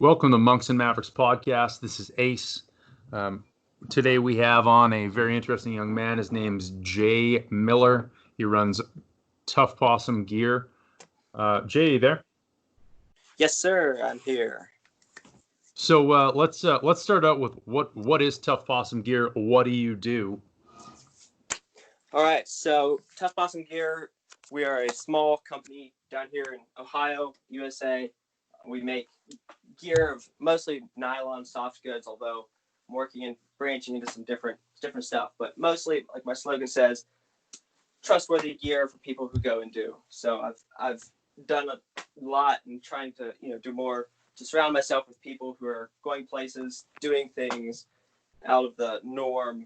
Welcome to Monks and Mavericks podcast. This is Ace. Today we have on a very interesting young man. His name's Jay Miller. He runs TuffPossumGear. Jay, you there? Yes, sir. I'm here. So let's start out with what is TuffPossumGear? What do you do? All right. So TuffPossumGear, we are a small company down here in Ohio, USA. We make gear of mostly nylon soft goods, although I'm working and branching into some different stuff. But mostly, like my slogan says, trustworthy gear for people who go and do. So I've done a lot in trying to do more to surround myself with people who are going places, doing things out of the norm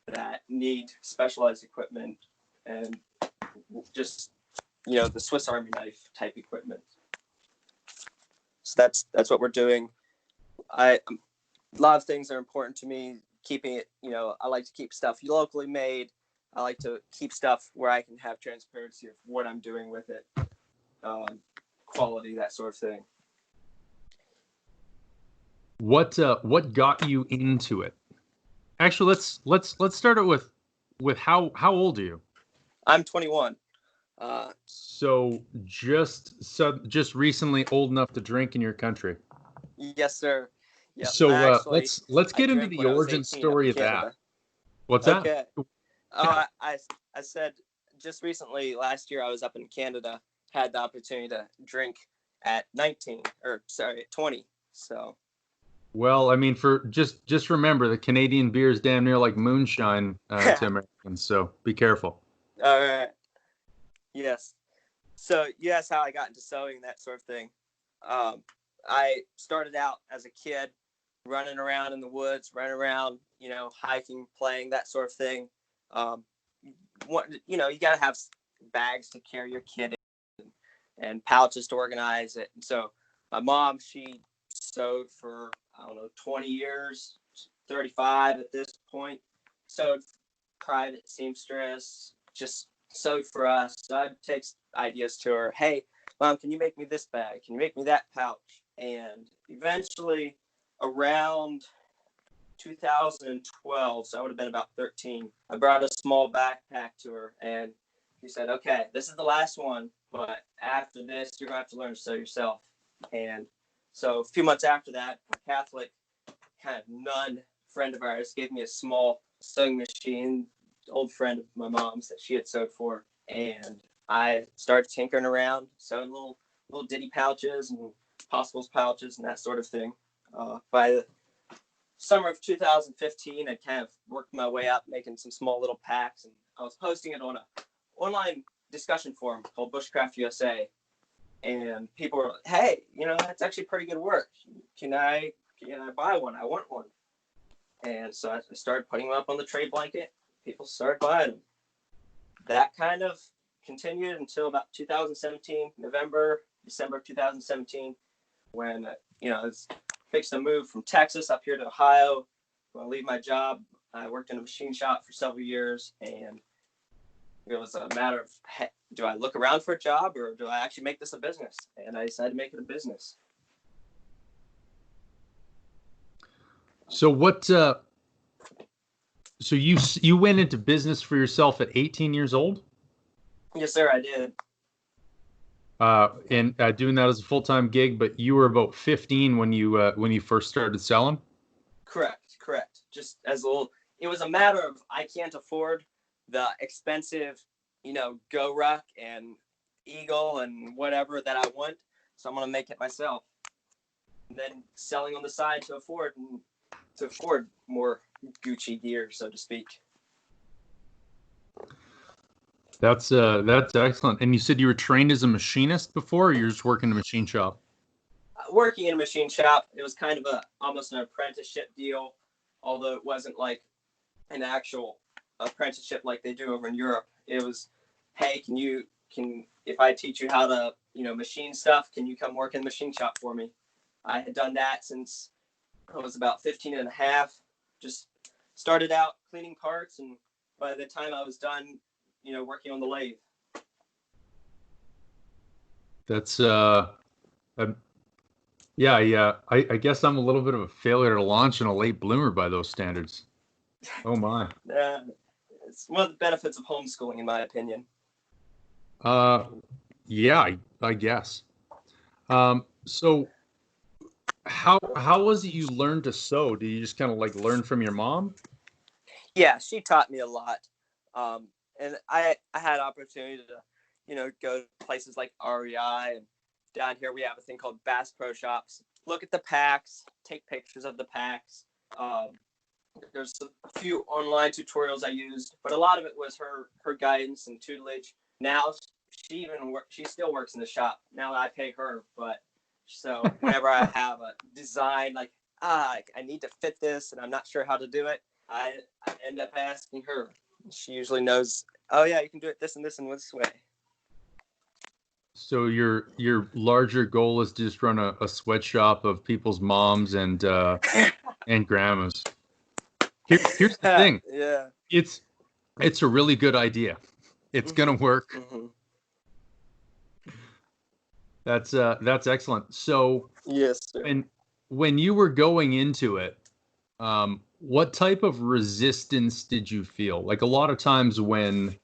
that need specialized equipment and just the Swiss Army knife type equipment. So that's what we're doing. A lot of things are important to me. Keeping it, I like to keep stuff locally made. I like to keep stuff where I can have transparency of what I'm doing with it, quality, that sort of thing. What got you into it? Actually, let's start it with how old are you? I'm 21. So just recently old enough to drink in your country. Yes, sir. Yep. So Actually, let's get into the origin story of that. What's okay. that? I said just recently, last year I was up in Canada, had the opportunity to drink at 20. So. Well, I mean, for just remember, the Canadian beer is damn near like moonshine to Americans, so be careful. All right. Yes. So you asked how I got into sewing, that sort of thing. I started out as a kid running around in the woods, running around, hiking, playing, that sort of thing. You got to have bags to carry your kit in and pouches to organize it. And so my mom, she sewed for, 20 years, 35 at this point. Sewed private seamstress, just sewed for us. So I'd take ideas to her. Hey, Mom, can you make me this bag? Can you make me that pouch? And eventually, around 2012, so I would have been about 13, I brought a small backpack to her, and she said, okay, this is the last one, but after this, you're going to have to learn to sew yourself. And so a few months after that, a Catholic kind of nun friend of ours gave me a small sewing machine, old friend of my mom's that she had sewed for, and I started tinkering around, sewing little ditty pouches and possibles pouches and that sort of thing. By the summer of 2015, I kind of worked my way up, making some small little packs, and I was posting it on an online discussion forum called Bushcraft USA. And people were like, hey, that's actually pretty good work. Can I buy one? I want one. And so I started putting them up on the trade blanket. People started buying them. That kind of continued until about 2017, December of 2017, when, I was fixed to move from Texas up here to Ohio. When I leave my job, I worked in a machine shop for several years, and it was a matter of, hey, do I look around for a job or do I actually make this a business? And I decided to make it a business. So so you went into business for yourself at 18 years old? Yes, sir, I did. And doing that as a full-time gig, but you were about 15 when you first started selling? Correct. Just as a little, it was a matter of, I can't afford the expensive, Go Ruck and Eagle and whatever that I want, so I'm going to make it myself. And then selling on the side to afford more Gucci gear, so to speak. That's excellent. And you said you were trained as a machinist before, or you're just working in a machine shop? Working in a machine shop, it was kind of almost an apprenticeship deal, although it wasn't like an actual apprenticeship like they do over in Europe. It was, hey, if I teach you how to, machine stuff, can you come work in the machine shop for me? I had done that since I was about 15 and a half. Just started out cleaning parts, and by the time I was done, working on the lathe. That's Yeah, yeah. I guess I'm a little bit of a failure to launch and a late bloomer by those standards. Oh my. Uh, it's one of the benefits of homeschooling, in my opinion. Uh, yeah, I guess. So how was it you learned to sew? Did you just kind of like learn from your mom? Yeah, she taught me a lot, and I had opportunity to, go to places like REI, and down here we have a thing called Bass Pro Shops. Look at the packs, take pictures of the packs. Um, there's a few online tutorials I used, but a lot of it was her guidance and tutelage. Now she still works in the shop. Now I pay her, but so whenever I have a design like I need to fit this and I'm not sure how to do it, I end up asking her. She usually knows. Oh yeah, you can do it this and this and this way. So your larger goal is to just run a sweatshop of people's moms and grandmas. Here's the thing. Yeah. It's a really good idea. It's gonna work. Mm-hmm. That's excellent. So Yes, sir. when you were going into it, what type of resistance did you feel? Like a lot of times when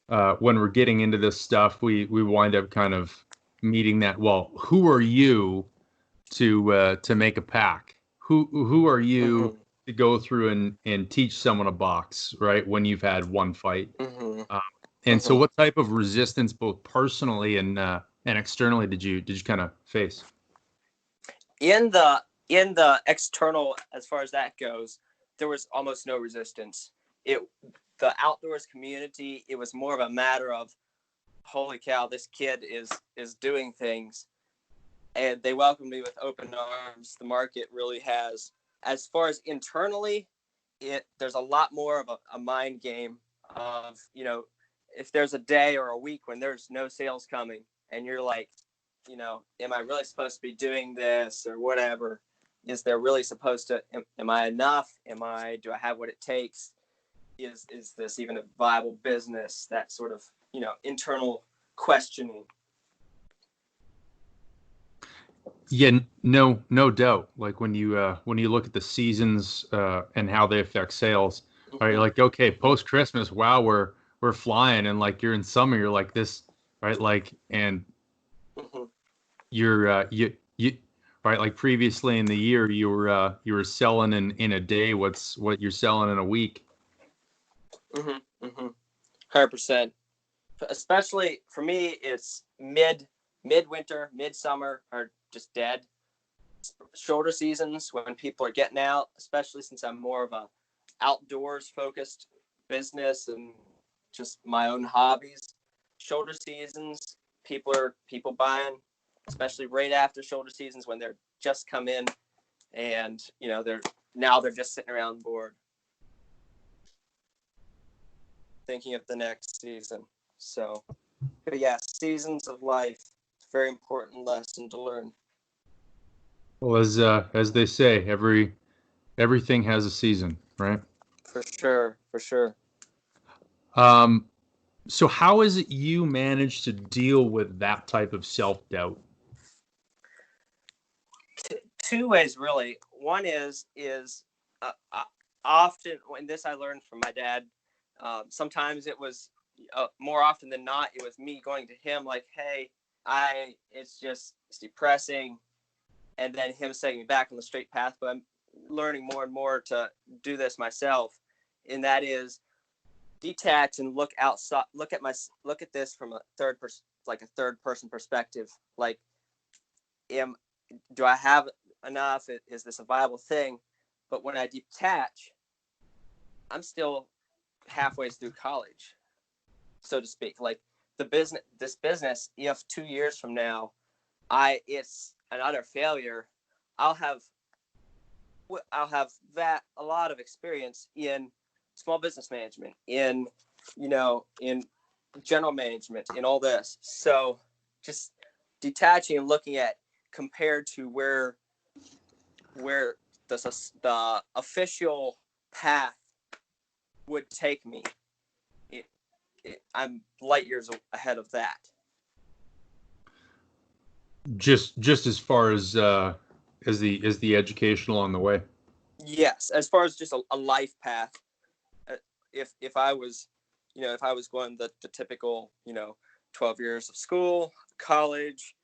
we're getting into this stuff, we wind up kind of meeting that. Well, who are you to make a pack? Who are you Mm-hmm. to go through and teach someone a box, right? When you've had one fight, Mm-hmm. um, and so Mm-hmm. what type of resistance, both personally and externally, did you kind of face? in the external, as far as that goes, there was almost no resistance. It The outdoors community, it was more of a matter of, holy cow, this kid is doing things, and they welcomed me with open arms. The market really has. As far as internally, there's a lot more of a mind game of, if there's a day or a week when there's no sales coming and you're like, am I really supposed to be doing this or whatever? Is there really supposed to, am I enough? Do I have what it takes? Is this even a viable business? That sort of, internal questioning. Yeah, no doubt. Like when you look at the seasons and how they affect sales, right? You're Mm-hmm. like, okay, post Christmas, wow, we're flying, and like you're in summer, you're like this, right? Like, and Mm-hmm. you're you right, like previously in the year, you were selling in a day what you're selling in a week. Mm-hmm. Mm-hmm. 100%. Especially for me, it's midwinter, midsummer are just dead. Shoulder seasons when people are getting out, especially since I'm more of a outdoors focused business and just my own hobbies. Shoulder seasons, people buying, especially right after shoulder seasons when they're just come in, and they're just sitting around bored thinking of the next season. So, but yeah, seasons of life, very important lesson to learn. Well, as they say, everything has a season, right? For sure, for sure. Um, so how is it you manage to deal with that type of self-doubt? Two ways really. One is often, and this I learned from my dad. Sometimes it was, more often than not, it was me going to him like, "Hey, it's depressing," and then him setting me back on the straight path. But I'm learning more and more to do this myself, and that is detach and look outside. Look at this from a third person, like a third person perspective. Like, am do I have enough? Is this a viable thing? But when I detach, I'm still halfway through college, so to speak. Like this business, if 2 years from now, it's an utter failure, I'll have that a lot of experience in small business management, in general management, in all this. So just detaching and looking at, compared to where the official path would take me, I'm light years ahead of that. Just as far as the education along the way. Yes, as far as just a life path, if I was, if I was going the typical, 12 years of school, college,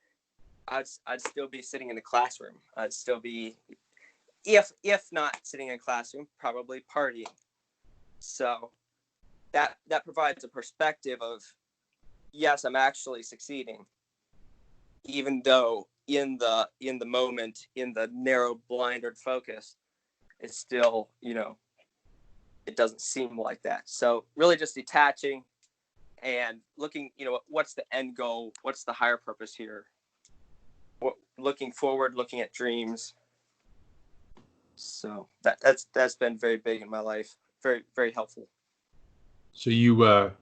I'd still be sitting in the classroom. I'd still be, if not sitting in a classroom, probably partying. So that provides a perspective of, yes, I'm actually succeeding, even though in the moment, in the narrow blinded focus, it's still, it doesn't seem like that. So really just detaching and looking, what's the end goal? What's the higher purpose here? Looking forward, looking at dreams. So that's been very big in my life. Very, very helpful. So you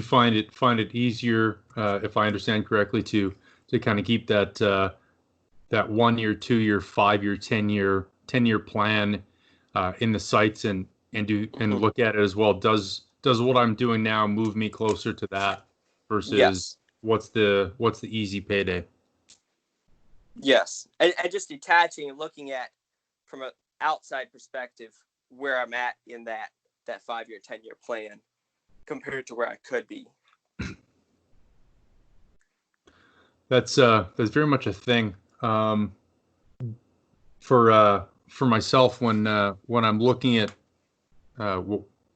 find it easier, if I understand correctly, to kind of keep that 1 year, 2 year, 5 year, 10 year plan in the sights and look at it as well. Does what I'm doing now move me closer to that versus Yes. what's the easy payday? Yes. And just detaching and looking at from an outside perspective where I'm at in that 5 year, 10 year plan compared to where I could be. That's very much a thing. For myself, when I'm looking at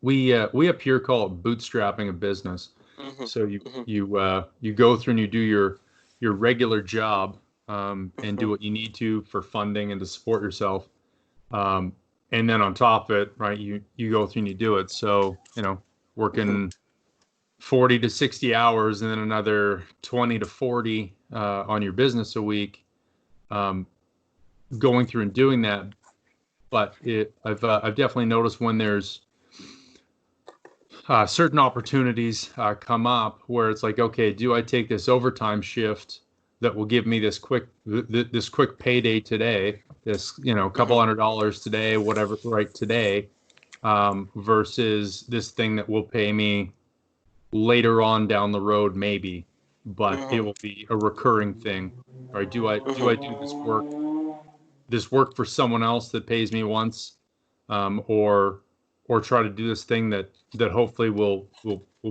we up here call it bootstrapping a business. Mm-hmm. So you go through and you do your regular job and do what you need to for funding and to support yourself. And then on top of it, right, you go through and you do it. So, working 40 to 60 hours and then another 20 to 40 on your business a week, going through and doing that. But I've definitely noticed when there's certain opportunities come up where it's like, okay, do I take this overtime shift that will give me this quick payday today, this couple $100 today, whatever, right today, versus this thing that will pay me later on down the road maybe, but it will be a recurring thing. Right? Do I do this work for someone else that pays me once, or try to do this thing that hopefully will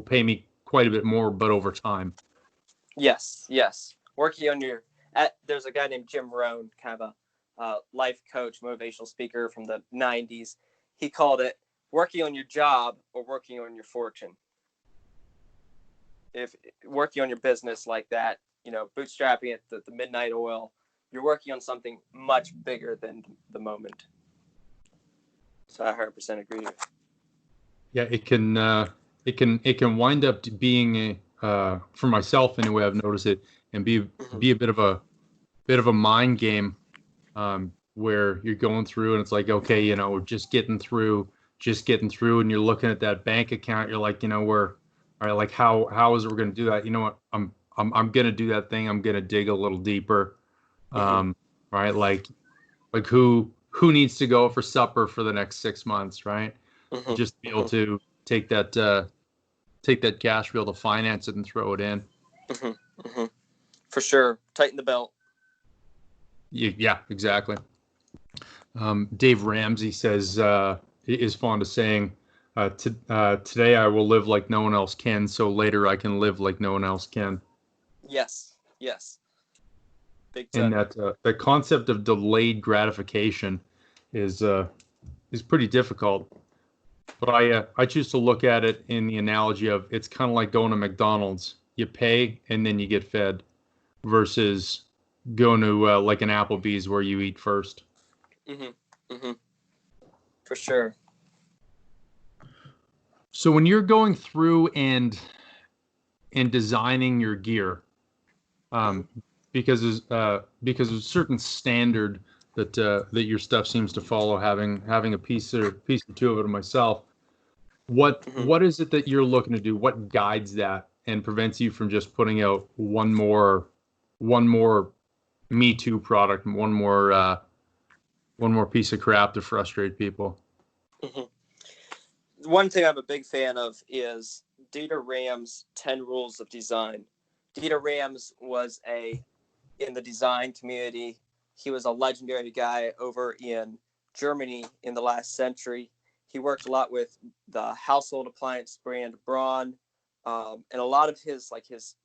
pay me quite a bit more, but over time. Yes. Working on there's a guy named Jim Rohn, kind of a life coach, motivational speaker from the 90s. He called it working on your job or working on your fortune. If working on your business like that, bootstrapping it, the midnight oil, you're working on something much bigger than the moment. So I 100% agree. Yeah, it can wind up being for myself anyway. I've noticed it, and be a bit of a mind game, where you're going through and it's like, okay, we're just getting through, and you're looking at that bank account. You're like, all right, like how is it we're going to do that? You know what? I'm going to do that thing. I'm going to dig a little deeper. Right, like who needs to go for supper for the next 6 months, right? Just be able to take that cash, be able to finance it and throw it in. For sure. Tighten the belt. Yeah, exactly. Dave Ramsey says, is fond of saying, today I will live like no one else can, so later I can live like no one else can. Yes. Big time. And that the concept of delayed gratification is pretty difficult. But I choose to look at it in the analogy of it's kind of like going to McDonald's. You pay and then you get fed, versus going to like an Applebee's where you eat first. For sure. So when you're going through and designing your gear, because there's a certain standard that your stuff seems to follow, having a piece or two of it myself. What is it that you're looking to do? What guides that and prevents you from just putting out one more Me Too product, one more piece of crap to frustrate people? One thing I'm a big fan of is Dieter Rams' 10 Rules of Design. Dieter Rams was in the design community He was a legendary guy over in Germany in the last century. He worked a lot with the household appliance brand Braun, and a lot of his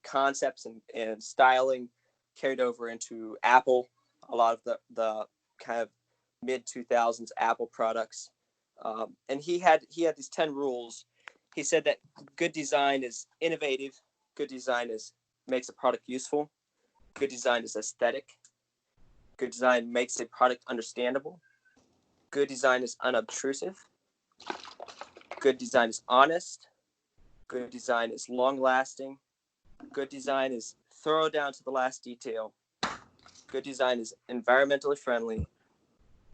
concepts and styling carried over into Apple. A lot of the kind of mid 2000s Apple products, and he had these 10 rules. He said that good design is innovative, good design makes a product useful, good design is aesthetic, good design makes a product understandable, good design is unobtrusive, good design is honest, good design is long-lasting, good design is thorough down to the last detail, good design is environmentally friendly,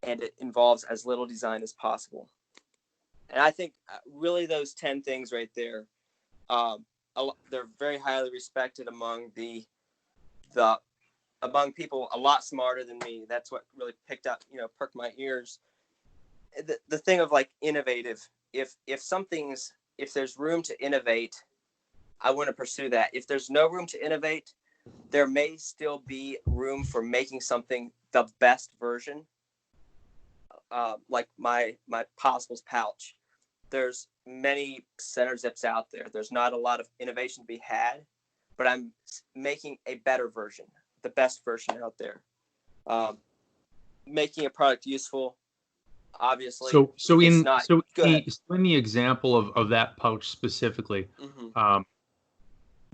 and it involves as little design as possible. And I think really those 10 things right there, they're very highly respected among among people a lot smarter than me. That's what really perked my ears. The thing of like innovative, if there's room to innovate, I want to pursue that. If there's no room to innovate, there may still be room for making something the best version. Like my Possibles pouch. There's many center zips out there. There's not a lot of innovation to be had, but I'm making a better version, the best version out there. Making a product useful, obviously. In the example of that pouch specifically,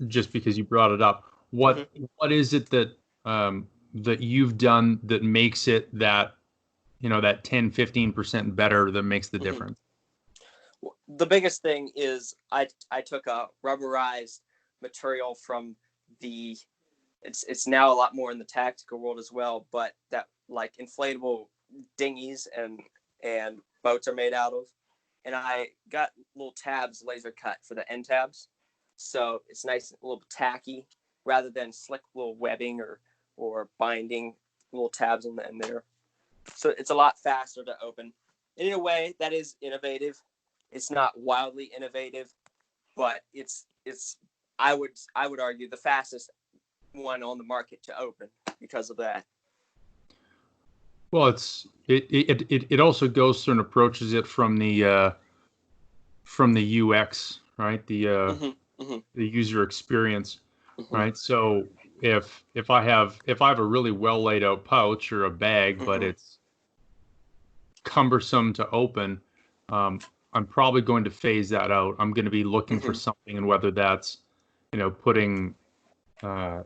just because you brought it up, what is it that that you've done that makes it that that 10-15% better, that makes the difference? The biggest thing is I took a rubberized material from it's now a lot more in the tactical world as well, but that like inflatable dinghies and boats are made out of, and I got little tabs laser cut for the end tabs, so it's nice and a little tacky rather than slick little webbing or binding little tabs in the end there. So it's a lot faster to open. And in a way, that is innovative. It's not wildly innovative, but it's I would argue the fastest one on the market to open because of that. Well, it also goes through and approaches it from the UX, right? The user experience, right? So if I have a really well laid out pouch or a bag, but it's cumbersome to open, I'm probably going to phase that out. I'm going to be looking for something, and whether that's putting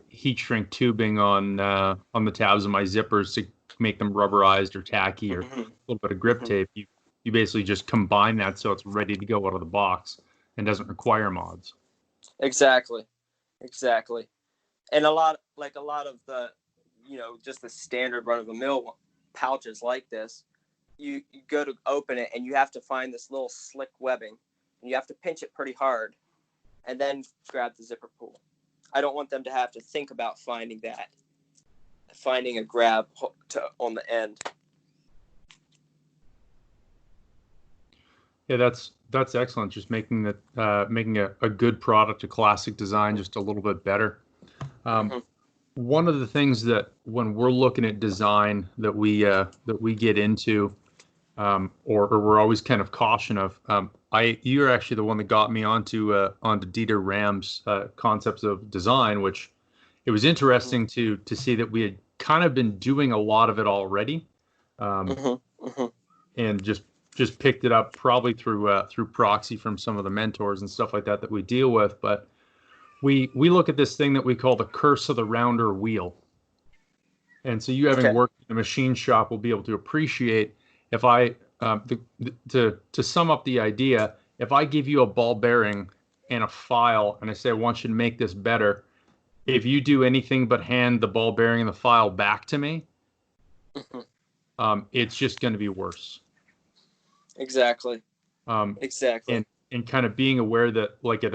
heat shrink tubing on the tabs of my zippers to make them rubberized or tacky, or a little bit of grip tape. You basically just combine that so it's ready to go out of the box and doesn't require mods. Exactly. And a lot of the just the standard run of the mill pouches like this, you go to open it and you have to find this little slick webbing, and you have to pinch it pretty hard and then grab the zipper pull. I don't want them to have to think about finding a grab on the end. Yeah, that's excellent. Just making a good product, a classic design, just a little bit better. One of the things that when we're looking at design that we get into, or we're always kind of caution of, you're actually the one that got me onto Dieter Ram's concepts of design, which it was interesting to see that we had kind of been doing a lot of it already, and just picked it up probably through proxy from some of the mentors and stuff like that we deal with. But we look at this thing that we call the curse of the rounder wheel. And so you having worked in a machine shop will be able to appreciate, if I to sum up the idea, if I give you a ball bearing and a file and I say I want you to make this better, if you do anything but hand the ball bearing and the file back to me, it's just going to be worse. Exactly. And kind of being aware that, like, at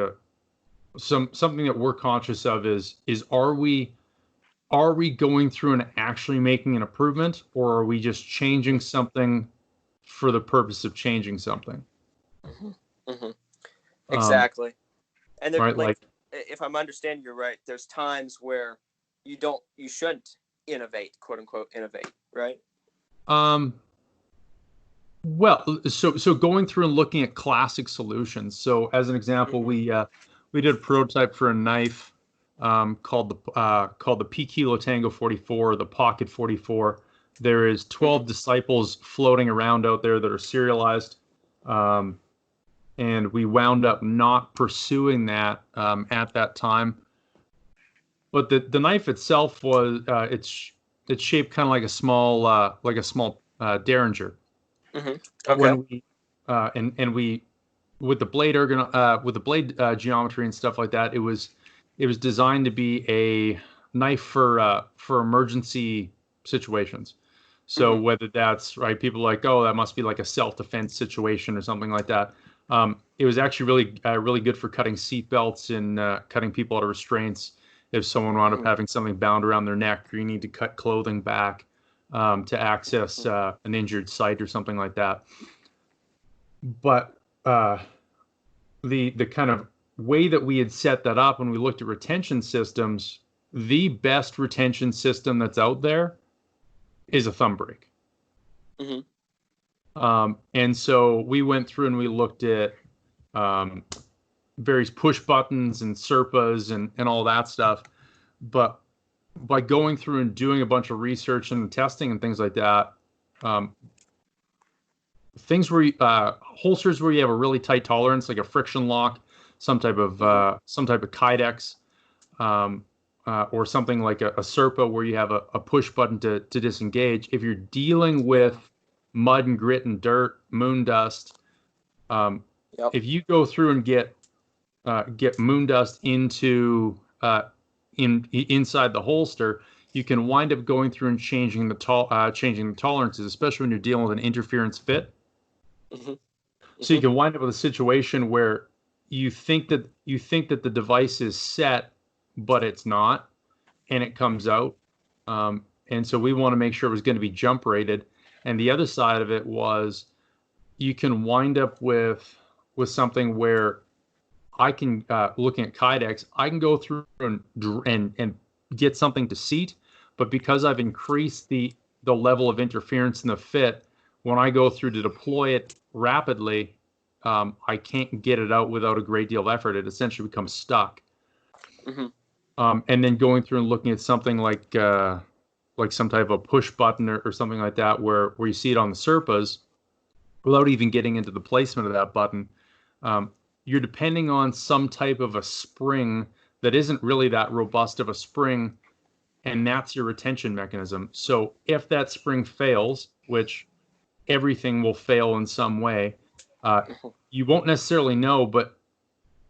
something that we're conscious of is are we going through and actually making an improvement, or are we just changing something for the purpose of changing something? Exactly. And right, if I'm understanding you right, there's times where you shouldn't innovate, quote unquote, innovate, right? Well, so going through and looking at classic solutions. So as an example, we did a prototype for a knife called the P Kilo Tango 44, the Pocket 44. There is 12 disciples floating around out there that are serialized, and we wound up not pursuing that at that time. But the knife itself was it's shaped kind of like a small derringer. Okay. When we and we with the blade geometry and stuff like that, it was designed to be a knife for emergency situations. So whether that's right, people are like, oh, that must be like a self-defense situation or something like that. It was actually really good for cutting seat belts and cutting people out of restraints. If someone wound up having something bound around their neck, or you need to cut clothing back to access an injured site or something like that. But the kind of way that we had set that up when we looked at retention systems, the best retention system that's out there is a thumb brake. And so we went through and we looked at various push buttons and Serpas and all that stuff. But by going through and doing a bunch of research and testing and things like that, things where holsters where you have a really tight tolerance, like a friction lock, some type of Kydex, or something like a Serpa where you have a push button to disengage. If you're dealing with mud and grit and dirt, moon dust, if you go through and get moon dust into inside the holster, you can wind up going through and changing the tolerances, especially when you're dealing with an interference fit. So you can wind up with a situation where you think that the device is set, but it's not, and it comes out. And so we want to make sure it was going to be jump rated. And the other side of it was you can wind up with something where I can, looking at Kydex, I can go through and get something to seat, but because I've increased the level of interference in the fit, when I go through to deploy it rapidly, I can't get it out without a great deal of effort. It essentially becomes stuck. And then going through and looking at something like some type of a push button or something like that, where you see it on the Serpas, without even getting into the placement of that button, you're depending on some type of a spring that isn't really that robust of a spring, and that's your retention mechanism. So if that spring fails, which everything will fail in some way, you won't necessarily know, but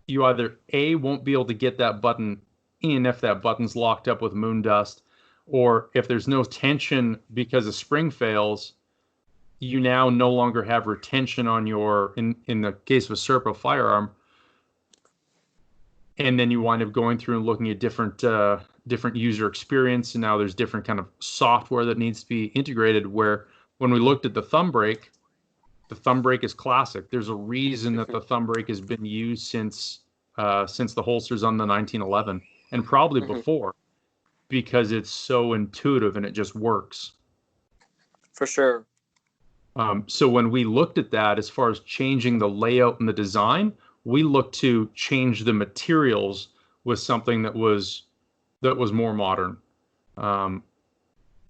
you either A, won't be able to get that button in if that button's locked up with moon dust, or if there's no tension because the spring fails, you now no longer have retention on your, in the case of a Serpa firearm, and then you wind up going through and looking at different user experience, and now there's different kind of software that needs to be integrated, where when we looked at the thumb brake is classic. There's a reason that the thumb brake has been used since the holsters on the 1911, and probably before, because it's so intuitive and it just works. For sure. So when we looked at that, as far as changing the layout and the design, we looked to change the materials with something that was more modern.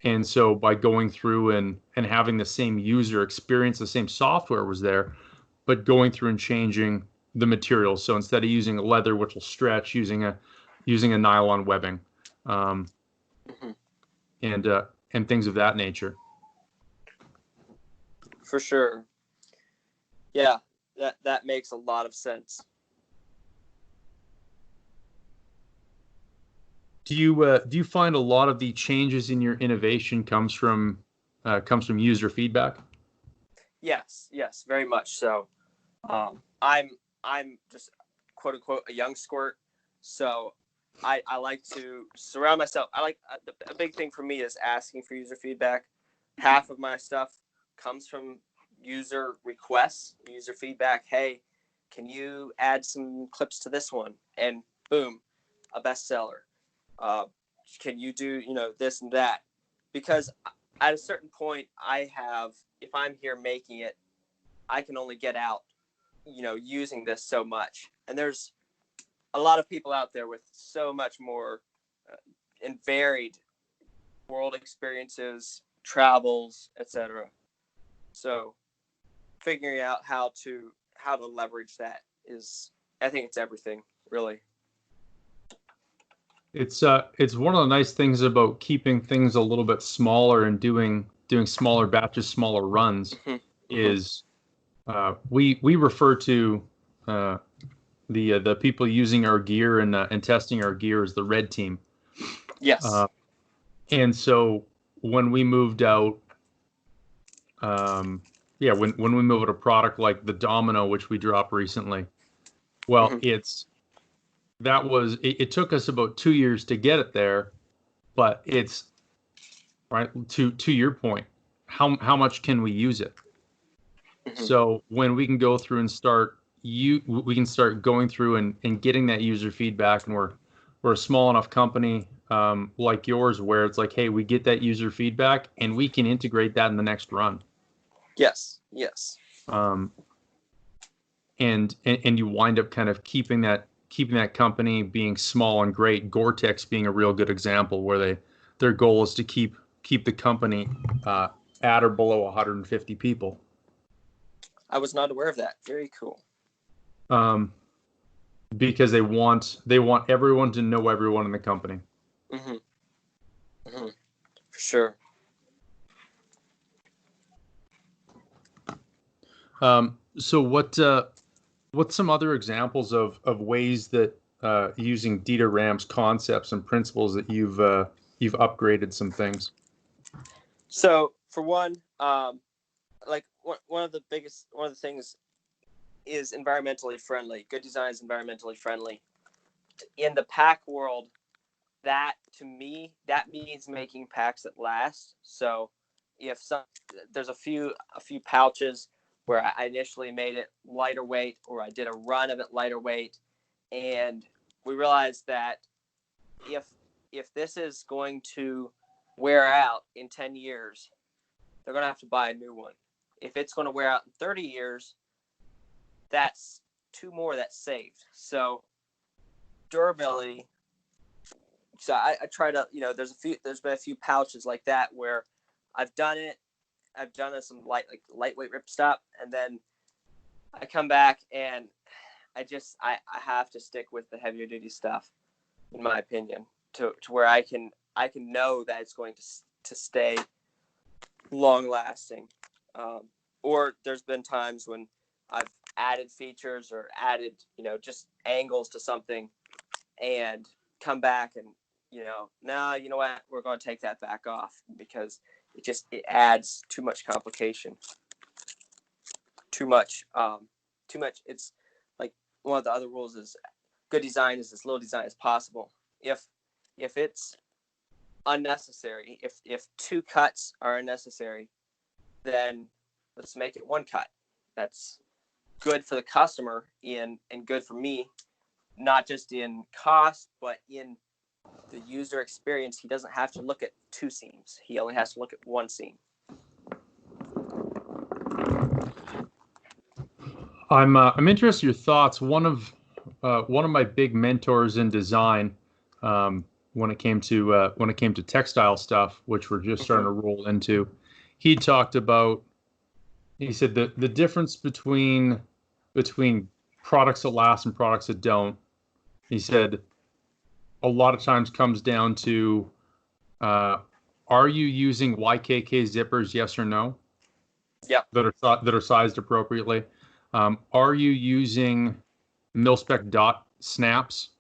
And so by going through and having the same user experience, the same software was there, but going through and changing the materials. So instead of using a leather, which will stretch, using a nylon webbing, and things of that nature. For sure. Yeah, that makes a lot of sense. Do you find a lot of the changes in your innovation comes from user feedback? Yes, very much so. I'm just quote unquote a young squirt, so I like to surround myself. A big thing for me is asking for user feedback. Half of my stuff comes from user requests, user feedback. Hey, can you add some clips to this one? And boom, a bestseller. Can you do this and that? because at a certain point if I'm here making it, I can only get out, using this so much. And there's a lot of people out there with so much more and varied world experiences, travels, etc. So figuring out how to leverage that I think it's everything, really. It's one of the nice things about keeping things a little bit smaller and doing smaller batches, smaller runs, is we refer to the people using our gear and testing our gear as the red team. Yes. And so when we moved out, when we moved a product like the Domino, which we dropped recently, well, it took us about 2 years to get it there, but it's right to your point, how much can we use it? So when we can go through and we can start going through and getting that user feedback, and we're a small enough company like yours where it's like, hey, we get that user feedback and we can integrate that in the next run. Yes. And you wind up kind of keeping that company being small and great. Gore-Tex being a real good example, where their goal is to keep the company at or below 150 people. I was not aware of that. Very cool. Because they want everyone to know everyone in the company. For sure. So what's some other examples of ways that using DITA-RAM's concepts and principles that you've upgraded some things? So for one, like one of the things is environmentally friendly. Good design is environmentally friendly. In the pack world, that to me, that means making packs that last. So there's a few pouches where I initially made it lighter weight, or I did a run of it lighter weight, and we realized that if this is going to wear out in 10 years, they're going to have to buy a new one. If it's going to wear out in 30 years, that's 2 more that's saved. So durability. So I try to, there's been a few pouches like that where I've done it some lightweight ripstop, and then I come back and I have to stick with the heavier duty stuff, in my opinion, to where I can know that it's going to stay long lasting. Or there's been times when I've added features or added, just angles to something, and come back and, no, you know what, we're going to take that back off because it adds too much complication. Too much. It's like one of the other rules is good design is as little design as possible. If it's unnecessary, if 2 cuts are unnecessary, then let's make it 1 cut. That's good for the customer and good for me, not just in cost, but in the user experience. He doesn't have to look at 2 seams. He only has to look at 1 seam. I'm interested in your thoughts. One of my big mentors in design, when it came to textile stuff, which we're just starting to roll into, he said the difference between products that last and products that don't, he said, a lot of times comes down to, are you using YKK zippers, yes or no? Yeah. That are sized appropriately. Are you using mil-spec dot snaps?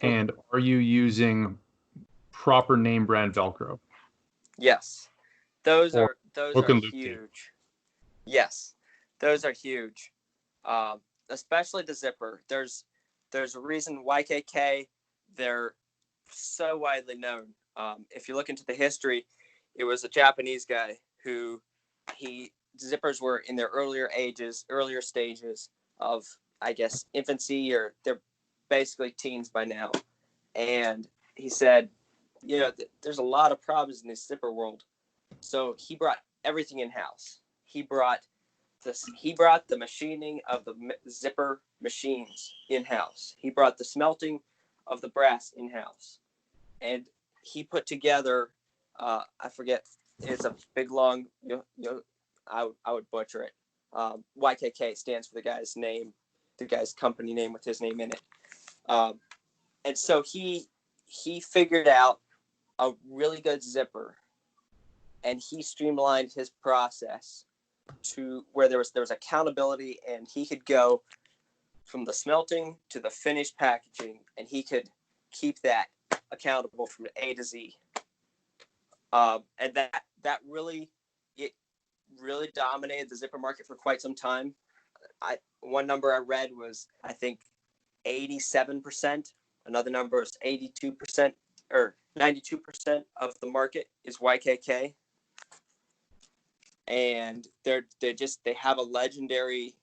And are you using proper name brand Velcro? Yes. Those are huge. Yes. Those are huge. Especially the zipper. There's a reason YKK, they're so widely known. If you look into the history, it was a Japanese guy who zippers were in their earlier stages of, I guess, infancy, or they're basically teens by now. And he said, there's a lot of problems in this zipper world. So he brought everything in house. He brought the machining of the zipper machines in house. He brought the smelting of the brass in house, and he put together. I forget. It's a big long. I would butcher it. YKK stands for the guy's name, the guy's company name with his name in it. And so he figured out a really good zipper, and he streamlined his process to where there was accountability, and he could go from the smelting to the finished packaging, and he could keep that accountable from A to Z. And that really dominated the zipper market for quite some time. One number I read was, I think, 87%. Another number is 82% or 92% of the market is YKK. And they have a legendary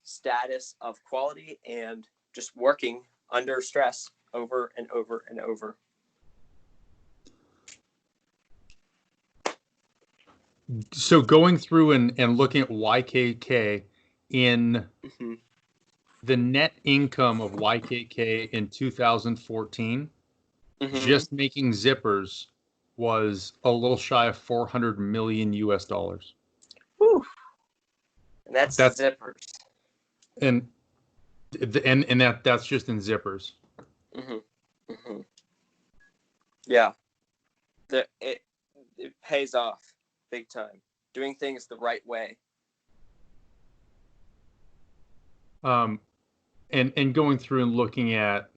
status of quality and just working under stress over and over and over. So going through and looking at YKK in the net income of YKK in 2014, just making zippers was a little shy of $400 million US. Whew. And that's zippers. And that's just in zippers. Yeah. It pays off big time. Doing things the right way. And going through and looking at,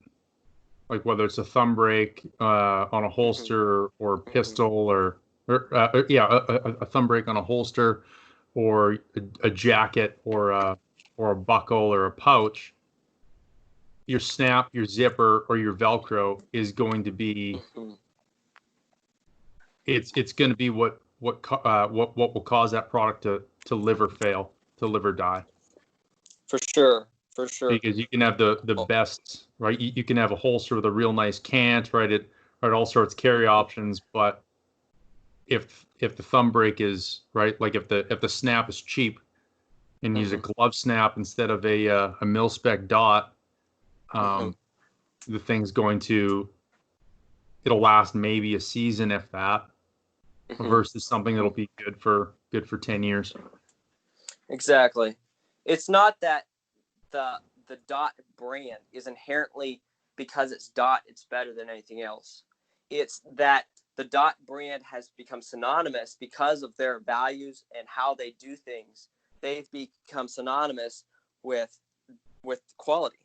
like, whether it's a thumb brake on a holster or pistol or a thumb brake on a holster, or a jacket or a buckle or a pouch, your snap, your zipper, or your Velcro is going to be it's going to be what will cause that product to live or fail, to live or die. For sure. Because you can have the best, right? You can have a holster with a real nice cant, right? All sorts of carry options, but if the thumb brake is right, like if the snap is cheap, and use a glove snap instead of a mil spec dot, the thing's it'll last maybe a season, if that, versus something that'll be good for 10 years. Exactly. It's not that the dot brand is inherently, because it's dot, it's better than anything else. It's that the dot brand has become synonymous because of their values and how they do things. They've become synonymous with quality.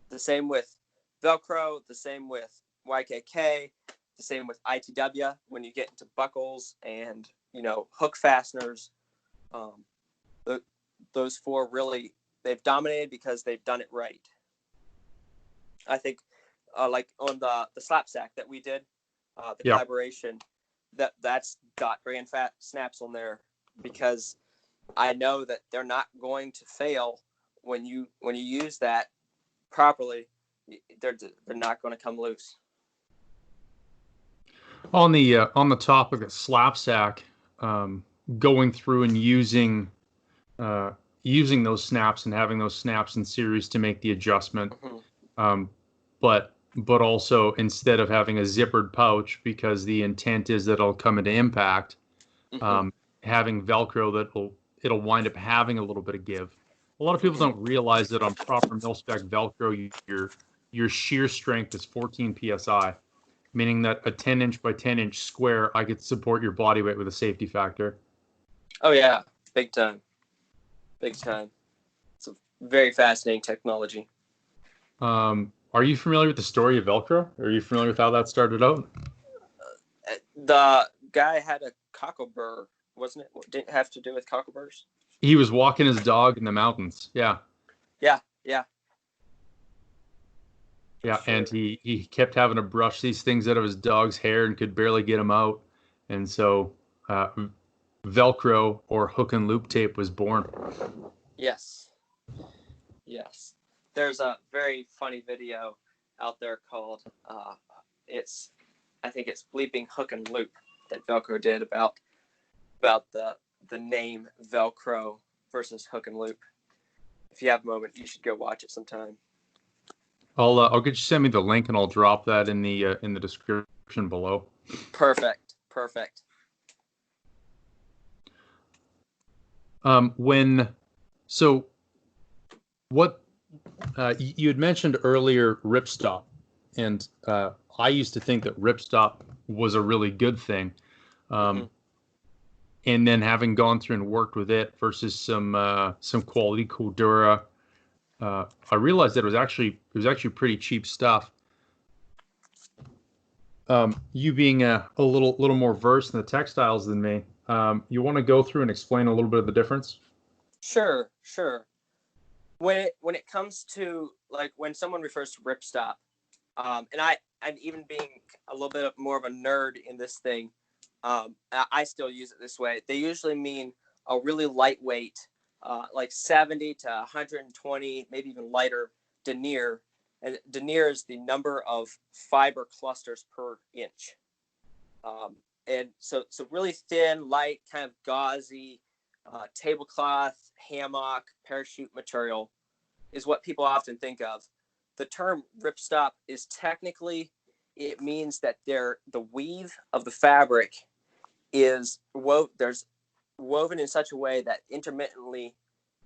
The same with Velcro, the same with YKK, the same with ITW when you get into buckles and, hook fasteners. Those four really, they've dominated because they've done it right. I think like on the TheSlapSack that we did, collaboration, that's dot brand fat snaps on there, because I know that they're not going to fail when you use that properly. They're not going to come loose. On the topic of TheSlapSack, going through and using those snaps and having those snaps in series to make the adjustment, but also, instead of having a zippered pouch, because the intent is that it'll come into impact, having Velcro it'll wind up having a little bit of give. A lot of people don't realize that on proper mil-spec Velcro, your shear strength is 14 psi, meaning that a 10-inch by 10-inch square, I could support your body weight with a safety factor. Oh yeah, big time. It's a very fascinating technology. Are you familiar with the story of Velcro? Are you familiar with how that started out? The guy had a cockleburr, wasn't it? Didn't it have to do with cockleburrs? He was walking his dog in the mountains. Yeah. Yeah, sure. And he kept having to brush these things out of his dog's hair and could barely get them out. And so Velcro, or hook and loop tape, was born. Yes. There's a very funny video out there called it's I think it's bleeping hook and loop that Velcro did about the name Velcro versus hook and loop. If you have a moment, you should go watch it sometime. I'll get you send me the link and I'll drop that in the description below. Perfect. What you had mentioned earlier, ripstop, and I used to think that ripstop was a really good thing, and then having gone through and worked with it versus some quality Cordura, I realized that it was actually pretty cheap stuff. You being a little more versed in the textiles than me, you want to go through and explain a little bit of the difference? Sure. When it comes to, like, when someone refers to ripstop, and I'm even being a little bit more of a nerd in this thing, I still use it this way. They usually mean a really lightweight, like 70 to 120, maybe even lighter denier. And denier is the number of fiber clusters per inch. And so really thin, light, kind of gauzy, tablecloth, hammock, parachute material is what people often think of. The term ripstop is technically, it means that the weave of the fabric is woven in such a way that intermittently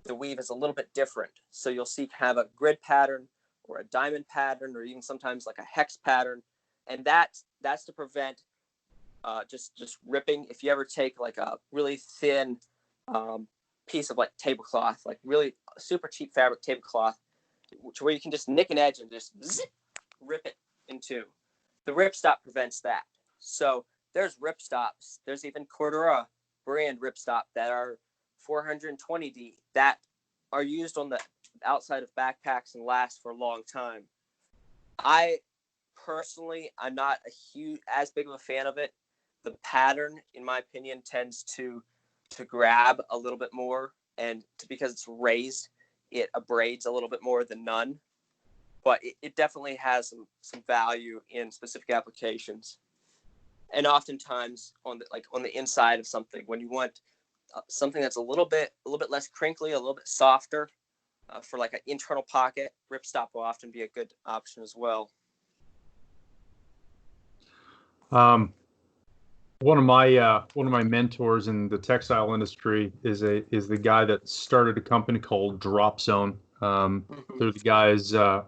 the weave is a little bit different. So you'll see kind of a grid pattern or a diamond pattern or even sometimes like a hex pattern. And that's to prevent just ripping. If you ever take like a really thin piece of like tablecloth, like really super cheap fabric tablecloth, where you can just nick an edge and just zip, rip it in two. The ripstop prevents that. So there's ripstops. There's even Cordura brand ripstop that are 420D that are used on the outside of backpacks and last for a long time. I personally, I'm not as big of a fan of it. The pattern, in my opinion, tends to grab a little bit more, and because it's raised, it abrades a little bit more than none. But it definitely has some value in specific applications. And oftentimes on the inside of something, when you want something that's a little bit less crinkly, a little bit softer, for like an internal pocket, ripstop will often be a good option as well. One of my mentors in the textile industry is the guy that started a company called Drop Zone. They're the guys I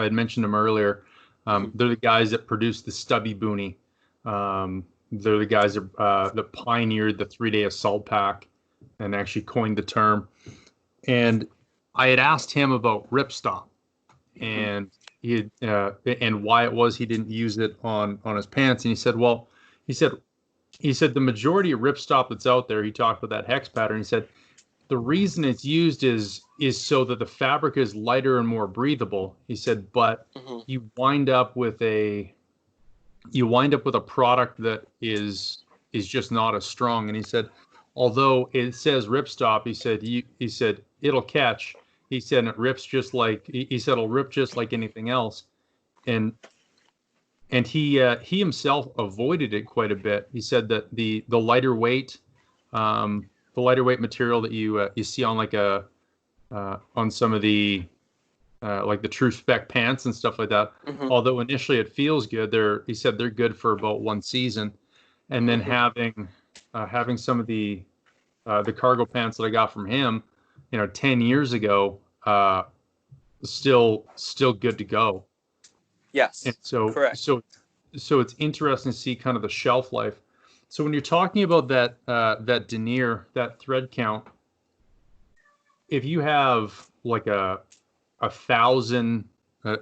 had mentioned them earlier. They're the guys that produced the stubby boonie. They're the guys that pioneered the 3-day assault pack and actually coined the term. And I had asked him about ripstop and and why it was he didn't use it on his pants. And he said the majority of ripstop that's out there, he talked about that hex pattern. He said the reason it's used is so that the fabric is lighter and more breathable. He said, but you wind up with a product that is just not as strong. And he said, although it says ripstop, he said it'll catch. He said it rips just like it'll rip just like anything else. And he himself avoided it quite a bit. He said that the lighter weight material that you see on on some of the like the True Spec pants and stuff like that. Although initially it feels good, he said they're good for about one season, and then having some of the cargo pants that I got from him, 10 years ago, still good to go. Yes. And so correct. So it's interesting to see kind of the shelf life. So when you're talking about that denier, that thread count, if you have like a 1,000,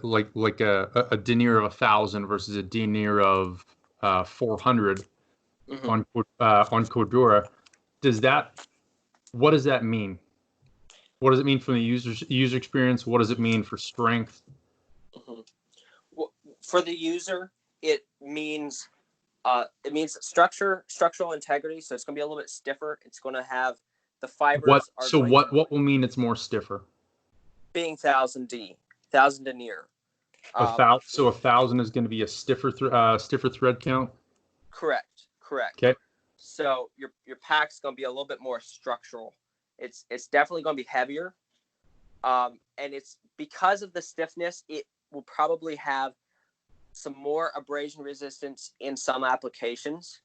like a denier of 1,000 versus a denier of 400 on Cordura, what does that mean? What does it mean from the user experience? What does it mean for strength? Well, for the user, it means structural integrity. So it's going to be a little bit stiffer. It's going to have the fibers. What will mean it's more stiffer? Being 1,000 denier. So 1,000 is going to be a stiffer thread count. Correct. Okay. So your pack's going to be a little bit more structural. It's definitely going to be heavier. And it's because of the stiffness, it will probably have some more abrasion resistance in some applications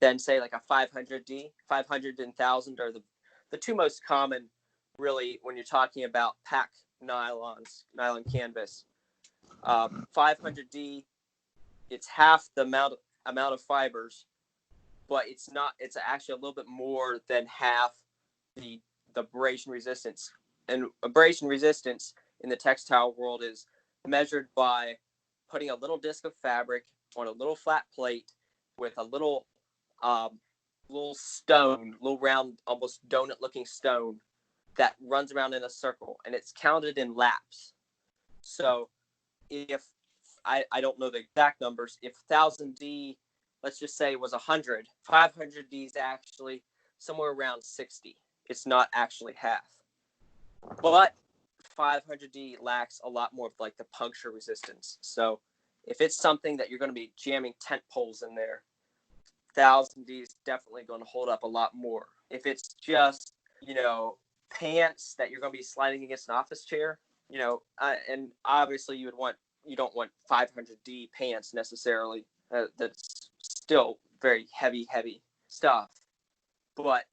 than, say, like a 500D. 500 and 1,000 are the two most common, really, when you're talking about pack nylon canvas. 500D, it's half the amount of fibers, but it's actually a little bit more than half the abrasion resistance. And abrasion resistance in the textile world is measured by putting a little disc of fabric on a little flat plate with a little stone, little round, almost donut-looking stone that runs around in a circle, and it's counted in laps. So if I don't know the exact numbers, if 1,000D, let's just say, was 100, 500D is actually somewhere around 60. It's not actually half. But 500D lacks a lot more of like the puncture resistance. So if it's something that you're going to be jamming tent poles in there, 1,000D is definitely going to hold up a lot more. If it's just, pants that you're going to be sliding against an office chair, and obviously you don't want 500D pants necessarily. That's still very heavy stuff. But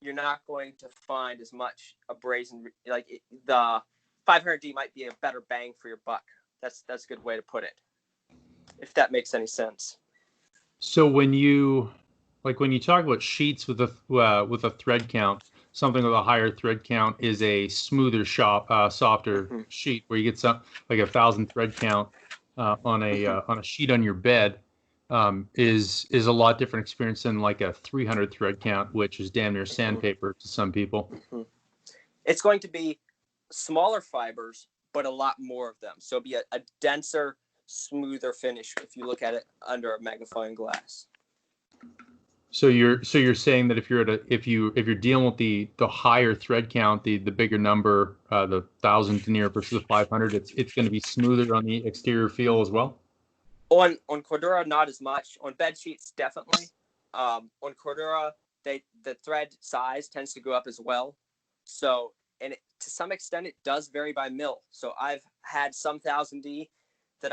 you're not going to find as much abrasion. The 500D might be a better bang for your buck. That's a good way to put it, if that makes any sense. So when you talk about sheets with a thread count, something with a higher thread count is a smoother softer sheet, where you get some like 1,000 thread count on a sheet on your bed. Is a lot different experience than like a 300 thread count, which is damn near sandpaper to some people. It's going to be smaller fibers, but a lot more of them. So it'll be a denser, smoother finish if you look at it under a magnifying glass. So you're saying that if you're dealing with the higher thread count, the bigger number, the 1,000 denier versus the 500, it's going to be smoother on the exterior feel as well. On Cordura, not as much. On bed sheets, definitely. On Cordura, the thread size tends to go up as well. So, and to some extent, it does vary by mill. So I've had some 1,000D that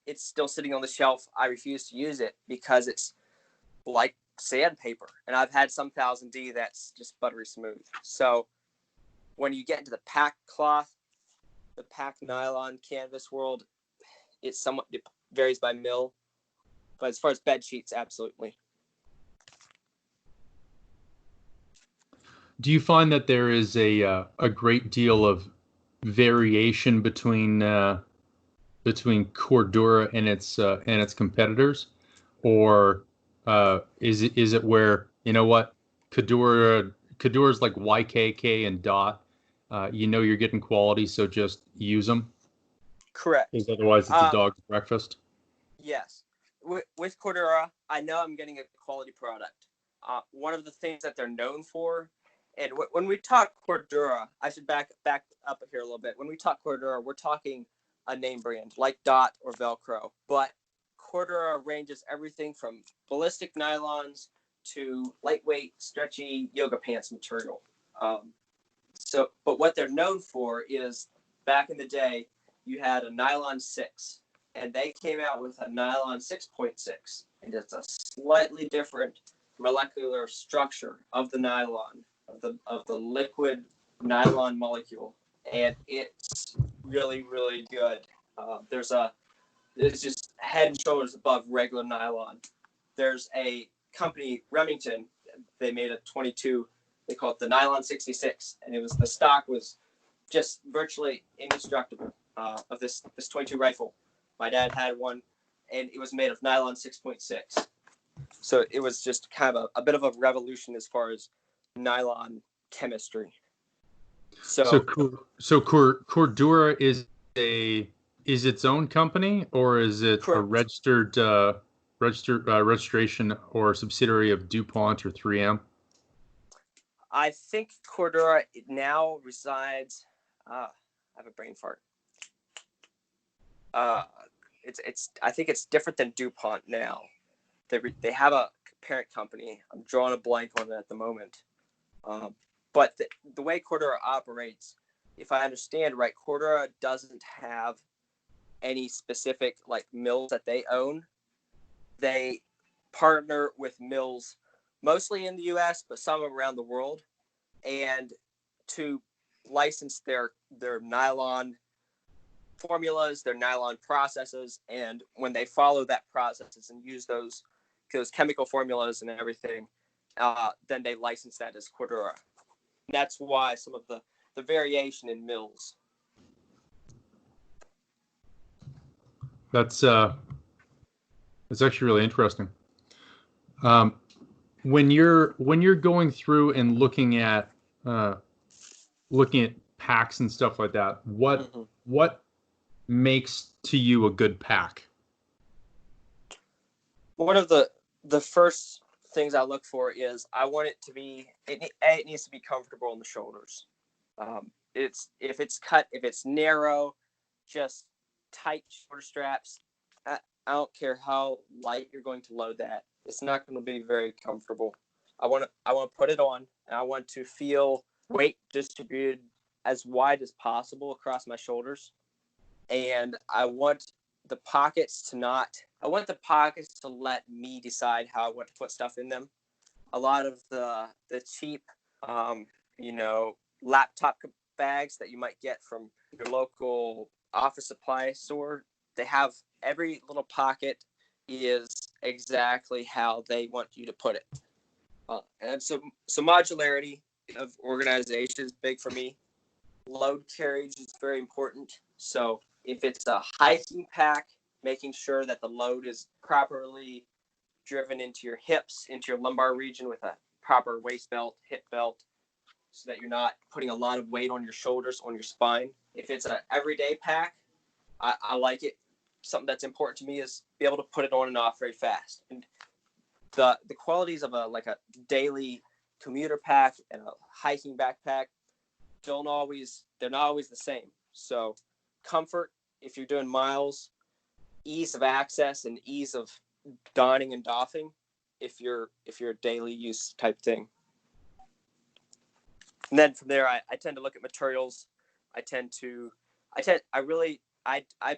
it's still sitting on the shelf. I refuse to use it because it's like sandpaper. And I've had some 1,000D that's just buttery smooth. So when you get into the pack cloth, the pack nylon canvas world, it varies by mill, but as far as bed sheets, absolutely. Do you find that there is a great deal of variation between Cordura and its competitors, or is it where, Cordura's like YKK and Dot, you're getting quality, so just use them? Correct. Because otherwise it's a dog's breakfast. Yes. With Cordura, I know I'm getting a quality product. One of the things that they're known for, and when we talk Cordura, I should back up here a little bit. When we talk Cordura, we're talking a name brand like Dot or Velcro. But Cordura ranges everything from ballistic nylons to lightweight, stretchy yoga pants material. But what they're known for is, back in the day, you had a nylon 6, and they came out with a nylon 6.6, and it's a slightly different molecular structure of the nylon, of the liquid nylon molecule, and it's really, really good. It's just head and shoulders above regular nylon. There's a company, Remington, they made a 22, they call it the Nylon 66, and the stock was just virtually indestructible of this 22 rifle. My dad had one, and it was made of nylon 6.6. So it was just kind of a bit of a revolution as far as nylon chemistry. So Cordura is its own company, or is it correct, a registration or subsidiary of DuPont or 3M? I think Cordura now resides. I have a brain fart. it's I think it's different than DuPont now. They have a parent company. I'm drawing a blank on it at the moment. But the way Cordura operates, if I understand right, Cordura doesn't have any specific like mills that they own. They partner with mills mostly in the U.S., but some around the world, and to license their nylon formulas, their nylon processes, and when they follow that processes and use those chemical formulas and everything, then they license that as Cordura. That's why some of the variation in mills. That's actually really interesting. When you're going through and looking at packs and stuff like that, what makes to you a good pack? One of the first things I look for is I want it to be it needs to be comfortable on the shoulders. If it's narrow, just tight shoulder straps. I don't care how light you're going to load that. It's not going to be very comfortable. I want to put it on, and I want to feel weight distributed as wide as possible across my shoulders. And I want the pockets to let me decide how I want to put stuff in them. A lot of the cheap, laptop bags that you might get from your local office supply store, they have every little pocket is exactly how they want you to put it. And so modularity of organization is big for me. Load carriage is very important. So if it's a hiking pack, making sure that the load is properly driven into your hips, into your lumbar region with a proper waist belt, hip belt, so that you're not putting a lot of weight on your shoulders, on your spine. If it's an everyday pack, I like it. Something that's important to me is be able to put it on and off very fast. And the qualities of a daily commuter pack and a hiking backpack they're not always the same. So comfort, if you're doing miles, ease of access and ease of donning and doffing, if you're a daily use type thing. And then from there, I tend to look at materials. I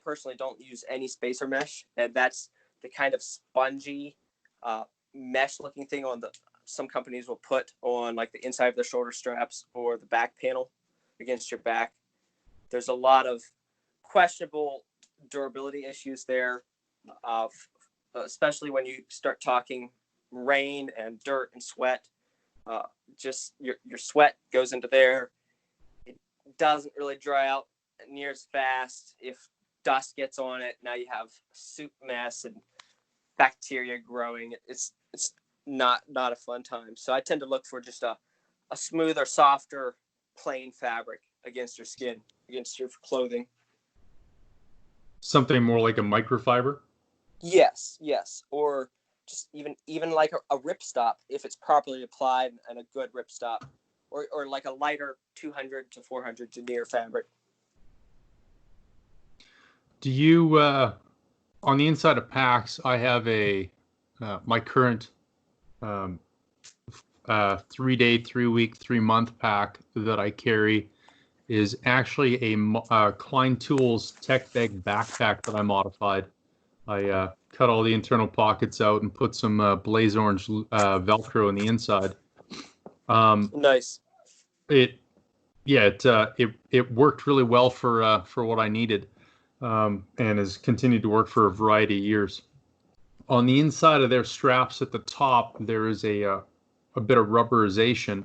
personally don't use any spacer mesh, and that's the kind of spongy mesh looking thing some companies will put on like the inside of their shoulder straps or the back panel against your back. There's a lot of questionable durability issues there, especially when you start talking rain and dirt and sweat. Just your sweat goes into there. It doesn't really dry out near as fast. If dust gets on it, now you have soup mess and bacteria growing. It's not a fun time. So I tend to look for just a smoother, softer, plain fabric against your skin, against your clothing. Something more like a microfiber? Yes. Or just even like a ripstop if it's properly applied and a good ripstop, or like a lighter 200 to 400 denier fabric. Do you on the inside of packs? I have my current 3-day, 3-week, 3-month pack that I carry is actually a Klein Tools Tech Bag backpack that I modified. I cut all the internal pockets out and put some blaze orange Velcro in the inside. Nice. It worked really well for what I needed, and has continued to work for a variety of years. On the inside of their straps at the top, there is a bit of rubberization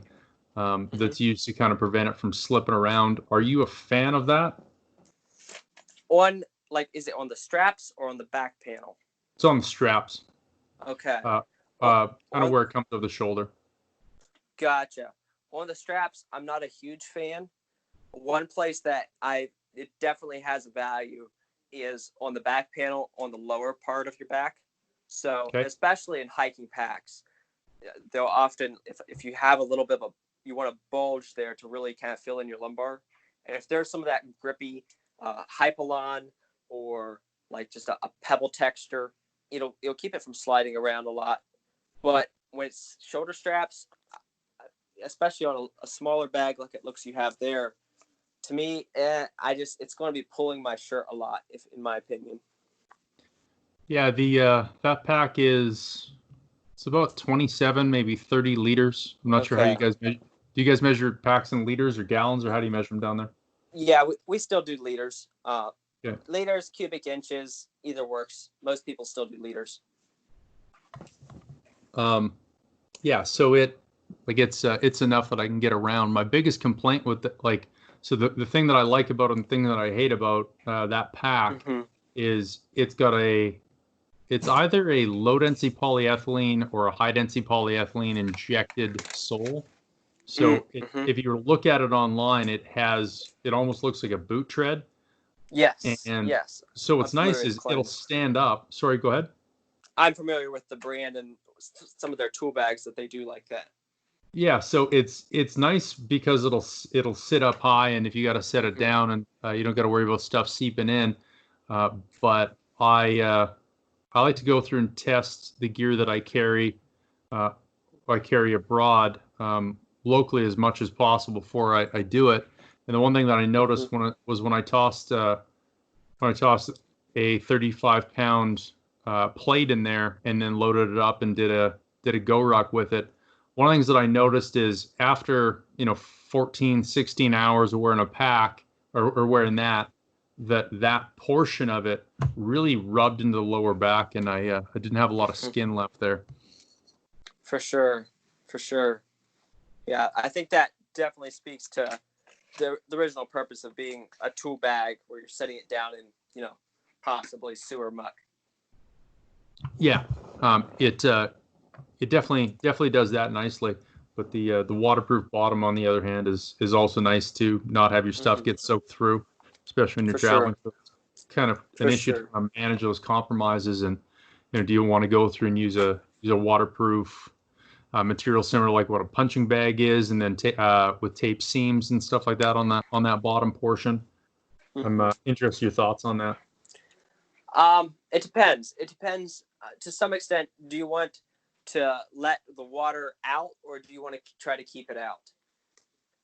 that's used to kind of prevent it from slipping around. Are you a fan of that? Is it on the straps or on the back panel? It's on the straps. Okay. Kind of where it comes over the shoulder. Gotcha. On the straps, I'm not a huge fan. One place that it definitely has a value is on the back panel on the lower part of your back. So especially in hiking packs, they'll often, if you have a little bit of you want a bulge there to really kind of fill in your lumbar. And if there's some of that grippy Hypalon or like just a pebble texture, it'll keep it from sliding around a lot. But when it's shoulder straps, especially on a smaller bag like it looks you have there, to me, it's going to be pulling my shirt a lot, if in my opinion. Yeah, that pack it's about 27, maybe 30 liters. I'm not sure how you guys measure. Do you guys measure packs in liters or gallons, or how do you measure them down there? Yeah, we still do liters. Yeah. Liters, cubic inches, either works. Most people still do liters. Yeah, so it's enough that I can get around. My biggest complaint with the thing that I like about it and the thing that I hate about that pack is it's either a low density polyethylene or a high density polyethylene injected sole. So if you look at it online, it almost looks like a boot tread. Yes. And yes. so what's nice is it'll stand up. Sorry, go ahead. I'm familiar with the brand and some of their tool bags that they do like that. Yeah, so it's nice because it'll sit up high, and if you got to set it down, and you don't got to worry about stuff seeping in. But I like to go through and test the gear that I carry. I carry abroad locally as much as possible before I do it. And the one thing that I noticed when I tossed a 35-pound plate in there and then loaded it up and did a go ruck with it. One of the things that I noticed is after 14, 16 hours of wearing a pack or wearing that portion of it really rubbed into the lower back, and I didn't have a lot of skin left there. For sure. Yeah, I think that definitely speaks to the original purpose of being a tool bag, where you're setting it down in possibly sewer muck. Yeah, it definitely does that nicely. But the waterproof bottom, on the other hand, is also nice to not have your stuff get soaked through, especially when you're traveling. Sure. So it's kind of an issue to manage those compromises. And do you want to go through and use a waterproof material similar like what a punching bag is, and then with tape seams and stuff like that on that bottom portion? I'm interested in your thoughts on that. It depends. To some extent. Do you want to let the water out, or do you want to try to keep it out?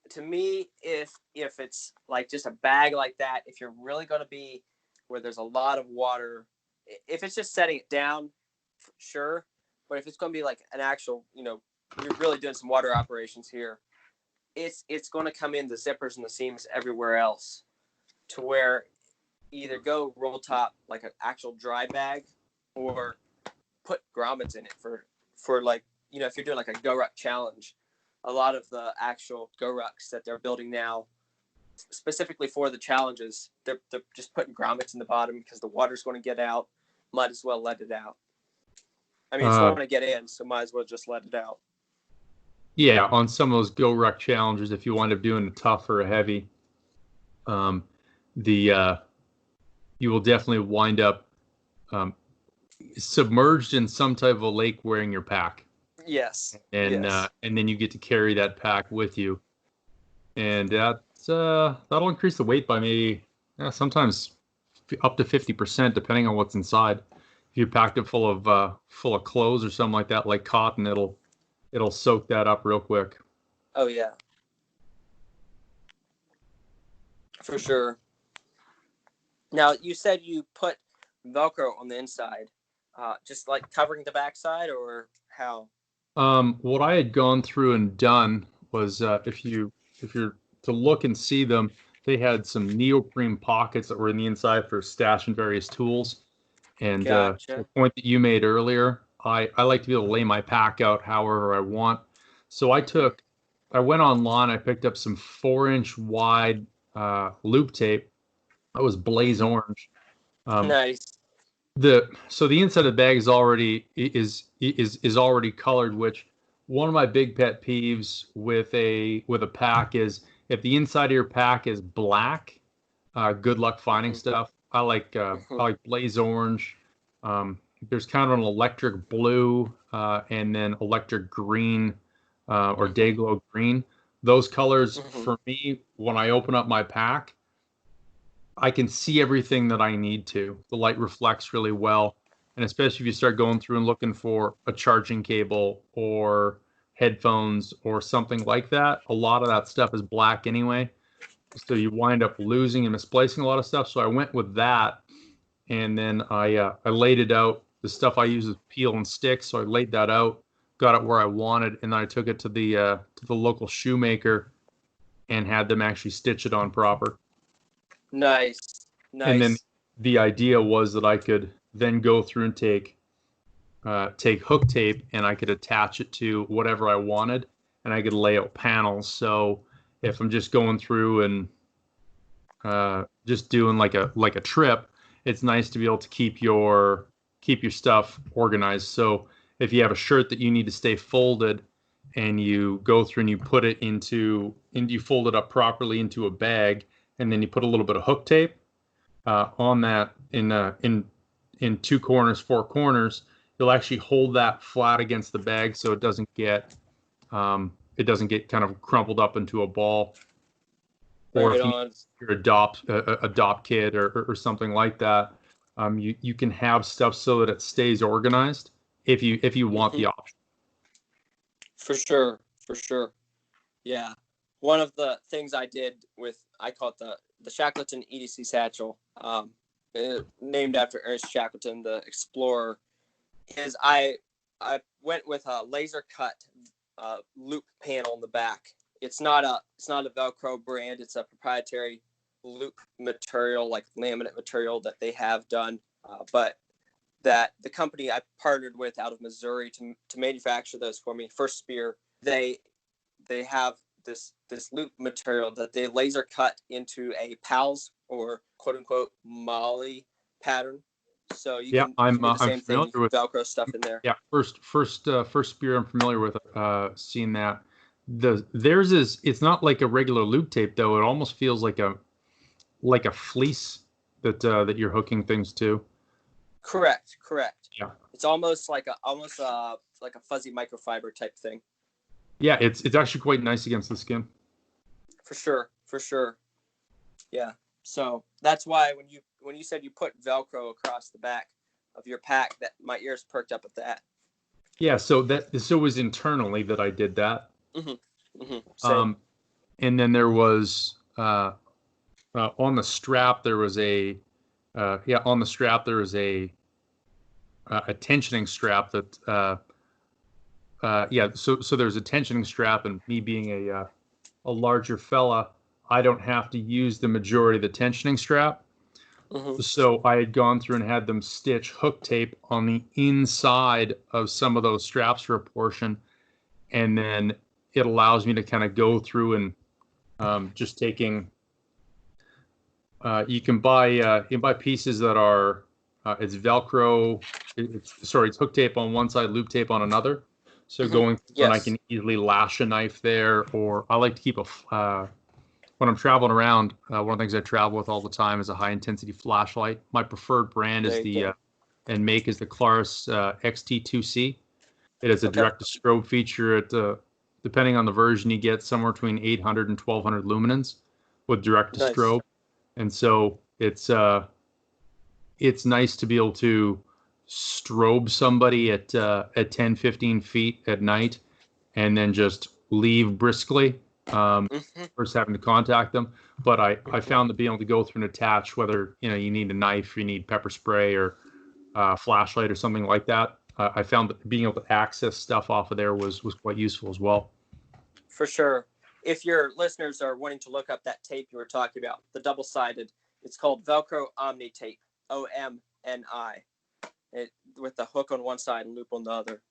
To me, if it's like just a bag like that, if you're really going to be where there's a lot of water, if it's just setting it down, sure. But if it's going to be like an actual, you're really doing some water operations here, it's going to come in the zippers and the seams everywhere else, to where either go roll top like an actual dry bag, or put grommets in it for like, if you're doing like a go ruck challenge. A lot of the actual go rucks that they're building now, specifically for the challenges, they're just putting grommets in the bottom because the water's going to get out. Might as well let it out. I mean, it's going to get in, so might as well just let it out. Yeah, on some of those go ruck challenges, if you wind up doing a tough or a heavy, you will definitely wind up submerged in some type of a lake wearing your pack. Yes. And then you get to carry that pack with you, and that'll increase the weight by maybe sometimes up to 50%, depending on what's inside. If you packed it full of clothes or something like that, like cotton, it'll soak that up real quick. Oh yeah, for sure. Now, you said you put Velcro on the inside, just like covering the backside, or how? What I had gone through and done was, if you're to look and see them, they had some neoprene pockets that were in the inside for stashing various tools. And Gotcha. the point that you made earlier, I like to be able to lay my pack out however I want. So I went online, I picked up some 4-inch wide loop tape. That was blaze orange. Nice. So the inside of the bag is already colored, which one of my big pet peeves with a pack is if the inside of your pack is black, good luck finding stuff. I like blaze orange. There's kind of an electric blue and then electric green or day glow green. Those colors for me, when I open up my pack, I can see everything that I need to. The light reflects really well. And especially if you start going through and looking for a charging cable or headphones or something like that, a lot of that stuff is black anyway. So you wind up losing and misplacing a lot of stuff. So I went with that, and then I laid it out. The stuff I use is peel and stick, so I laid that out, got it where I wanted, and then I took it to the local shoemaker and had them actually stitch it on proper. Nice. And then the idea was that I could then go through and take hook tape, and I could attach it to whatever I wanted, and I could lay out panels. So if I'm just going through and just doing like a trip, it's nice to be able to keep your stuff organized. So if you have a shirt that you need to stay folded, and you go through and you put it you fold it up properly into a bag, and then you put a little bit of hook tape on that in two corners, four corners, you'll actually hold that flat against the bag so it doesn't get kind of crumpled up into a ball. Or if you're adopt kid or something like that, you can have stuff so that it stays organized if you want the option. For sure. Yeah. One of the things I did I call it the Shackleton EDC satchel, named after Ernest Shackleton, the explorer, is I went with a laser cut loop panel in the back. It's not a Velcro brand. It's a proprietary loop material, like laminate material that they have done, but that the company I partnered with out of Missouri to manufacture those for me, First Spear, they have this loop material that they laser cut into a PALS, or quote unquote Molly pattern. So you can do the same thing. You can Velcro stuff in there. Yeah, first Spear I'm familiar with, seeing that. Theirs it's not like a regular loop tape though. It almost feels like a fleece that you're hooking things to. Correct. Yeah. It's almost like a fuzzy microfiber type thing. Yeah, it's actually quite nice against the skin. For sure. Yeah. So that's why when you said you put Velcro across the back of your pack, that my ears perked up at that. Yeah. So it was internally that I did that. And then there was on the strap there was a tensioning strap that so there's a tensioning strap, and me being a larger fella, I don't have to use the majority of the tensioning strap. So I had gone through and had them stitch hook tape on the inside of some of those straps for a portion, and then it allows me to kind of go through and just taking. You can buy pieces that are it's Velcro. It's hook tape on one side, loop tape on another. So going through, and I can easily lash a knife there, or I like to keep when I'm traveling around. One of the things I travel with all the time is a high intensity flashlight. My preferred brand is and make is the Claris XT2C. It has a direct to strobe feature. Depending on the version, you get somewhere between 800 and 1200 lumens with direct to strobe. And so it's nice to be able to strobe somebody at 10, 15 feet at night, and then just leave briskly, first having to contact them. But I found that being able to go through and attach, whether you need a knife, you need pepper spray, or flashlight or something like that, I found that being able to access stuff off of there was quite useful as well. For sure. If your listeners are wanting to look up that tape you were talking about, the double-sided, it's called Velcro Omni Tape, OMNI, with the hook on one side and loop on the other.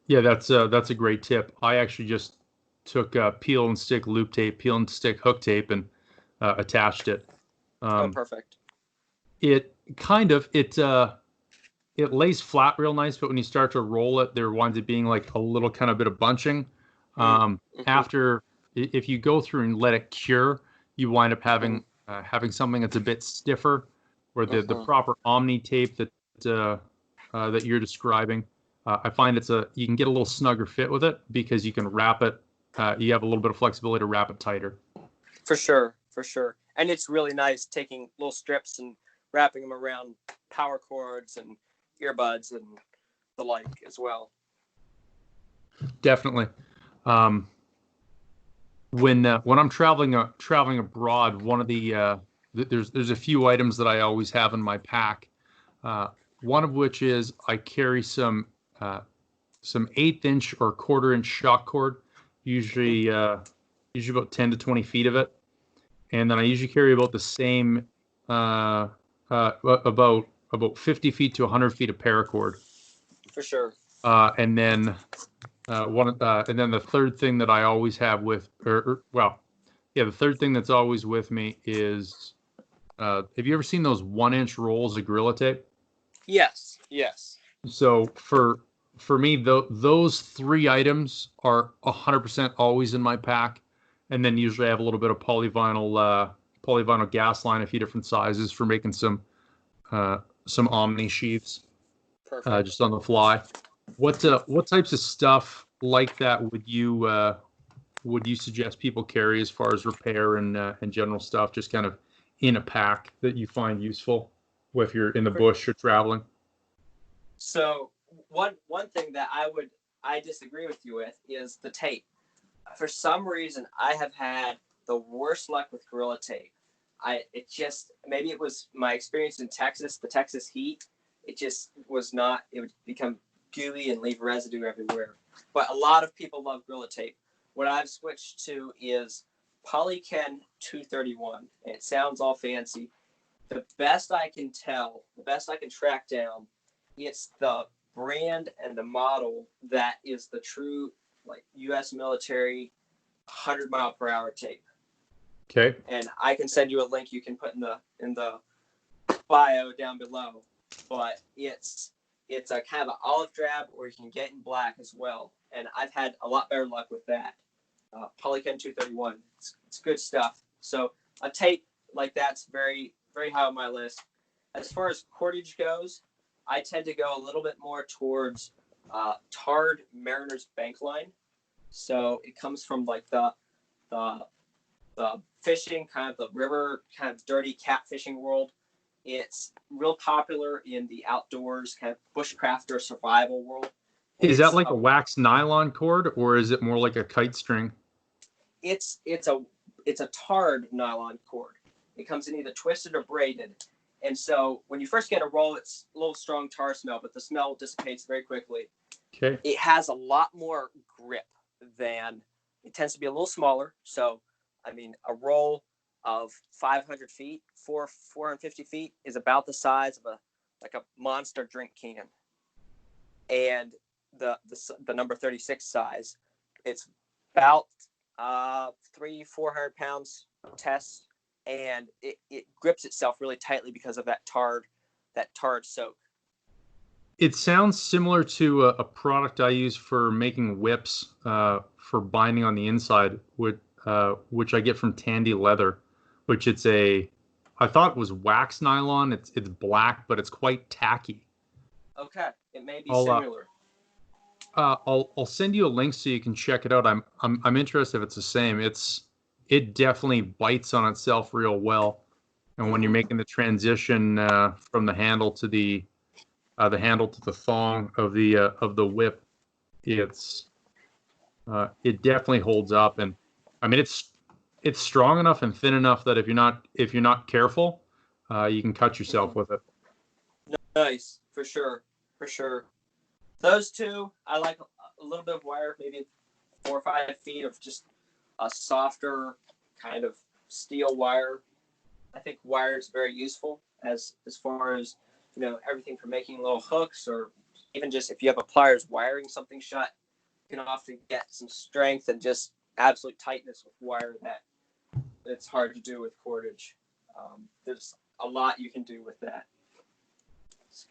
Yeah, that's a great tip. I actually just took peel and stick loop tape, peel and stick hook tape, and attached it. Perfect. It lays flat real nice, but when you start to roll it, there winds up being like a little kind of bit of bunching. After, if you go through and let it cure, you wind up having something that's a bit stiffer, where the proper Omni tape that you're describing, I find you can get a little snugger fit with it because you can wrap it. You have a little bit of flexibility to wrap it tighter. For sure. And it's really nice taking little strips and wrapping them around power cords and earbuds and the like as well. Definitely. When I'm traveling abroad, one of the there's a few items that I always have in my pack. One of which is I carry some 1/8 inch or 1/4 inch shock cord, usually about 10 to 20 feet of it, and then I usually carry about the same about 50 feet to 100 feet of paracord. For sure. And then the third thing that I always have the third thing that's always with me is, have you ever seen those 1-inch rolls of Gorilla Tape? Yes. So for me, those 3 items are 100% always in my pack, and then usually I have a little bit of polyvinyl gas line, a few different sizes for making some Omni sheaths. Perfect. Just on the fly. What types of stuff like that would you suggest people carry as far as repair and general stuff, just kind of in a pack that you find useful if you're in the bush or traveling? So one thing that I disagree with you with is the tape. For some reason, I have had the worst luck with Gorilla Tape. Maybe it was my experience in Texas, the Texas heat. It just was not. It would become gooey and leave residue everywhere. But a lot of people love Gorilla Tape. What I've switched to is Polyken 231. And it sounds all fancy. The best I can track down, it's the brand and the model that is the true U.S. military 100-mile-per-hour tape. Okay. And I can send you a link you can put in the bio down below. But it's a kind of an olive drab, or you can get in black as well. And I've had a lot better luck with that. Polyken 231. It's good stuff. So a tape like that's very, very high on my list. As far as cordage goes, I tend to go a little bit more towards tarred Mariner's bank line. So it comes from the fishing, kind of the river, kind of dirty catfishing world. It's real popular in the outdoors, kind of bushcrafter survival world. Is that like a wax nylon cord, or is it more like a kite string? It's a tarred nylon cord. It comes in either twisted or braided. And so when you first get a roll, it's a little strong tar smell, but the smell dissipates very quickly. Okay. It has a lot more grip it tends to be a little smaller. So, I mean, a roll of 500 feet, 450 feet is about the size of a monster drink can. And the number 36 size, it's about 300-400 pounds test, and it grips itself really tightly because of that tarred soak. It sounds similar to a product I use for making whips for binding on the inside, which I get from Tandy Leather, which I thought it was wax nylon. It's black, but it's quite tacky. Okay, it may be similar. I'll send you a link so you can check it out. I'm interested if it's the same. It definitely bites on itself real well, and when you're making the transition from the handle to the thong of the whip, it definitely holds up. And I mean it's strong enough and thin enough that if you're not careful, you can cut yourself with it. Nice, for sure. Those two, I like a little bit of wire, maybe 4 or 5 feet of just a softer kind of steel wire. I think wire is very useful as far as, everything from making little hooks, or even just if you have a pliers wiring something shut, you can often get some strength and just absolute tightness with wire that it's hard to do with cordage. There's a lot you can do with that.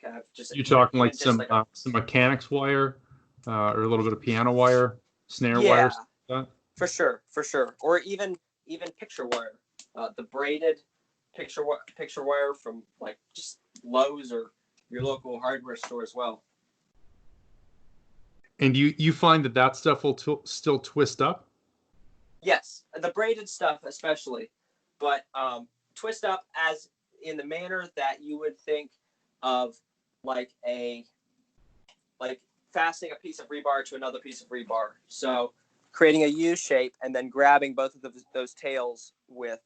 Kind of just, you're talking like some mechanics wire, or a little bit of piano wire, snare wire, stuff like that. For sure, or even picture wire, the braided picture wire from just Lowe's or your local hardware store as well. And you find that stuff will still twist up? Yes, the braided stuff especially, but twist up as in the manner that you would think of like fastening a piece of rebar to another piece of rebar. So creating a U shape and then grabbing both of those tails with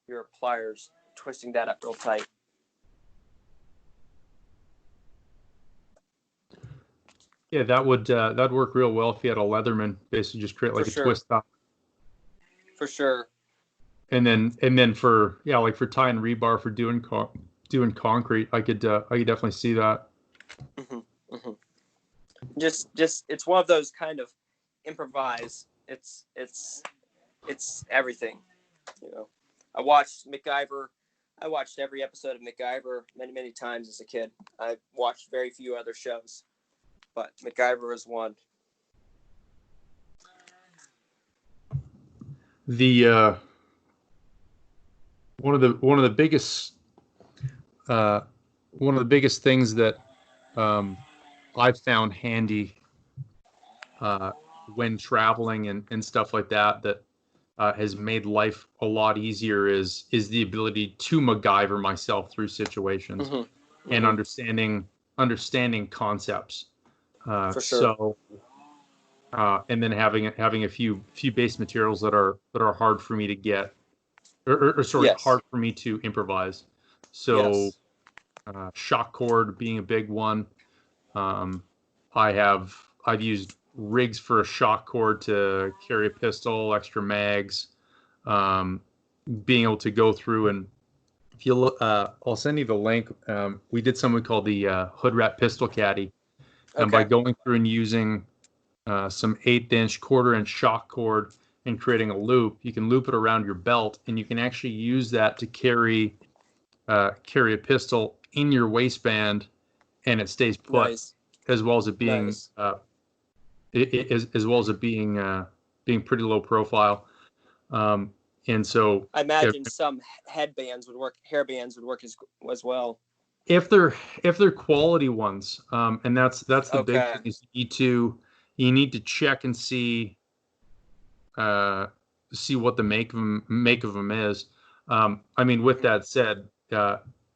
your pliers, twisting that up real tight. Yeah, that'd work real well if you had a Leatherman. Basically, just create like a twist up. For sure. And then for like for tying rebar for doing concrete, I could definitely see that. Mm-hmm. Mm-hmm. Just it's one of those kind of improvise. It's everything. You know, I watched MacGyver. I watched every episode of MacGyver many times as a kid. I watched very few other shows, but MacGyver is one. The one of the biggest things that I've found handy when traveling and stuff like that has made life a lot easier is the ability to MacGyver myself through situations. Mm-hmm. And understanding concepts. For sure. So and then having a few base materials that are hard for me to get, or hard for me to improvise. So shock cord being a big one. I've used rigs for a shock cord to carry a pistol, extra mags, being able to go through and if you look, I'll send you the link. We did something called the hood wrap pistol caddy, and by going through and using some 1/8-inch, 1/4-inch shock cord and creating a loop, you can loop it around your belt, and you can actually use that to carry a pistol in your waistband, and it stays put. Nice. As well as it being being pretty low profile. And so I imagine some hairbands would work as well. If they're quality ones, and that's the big thing is you need to check and see what the make of them is. I mean, with that said,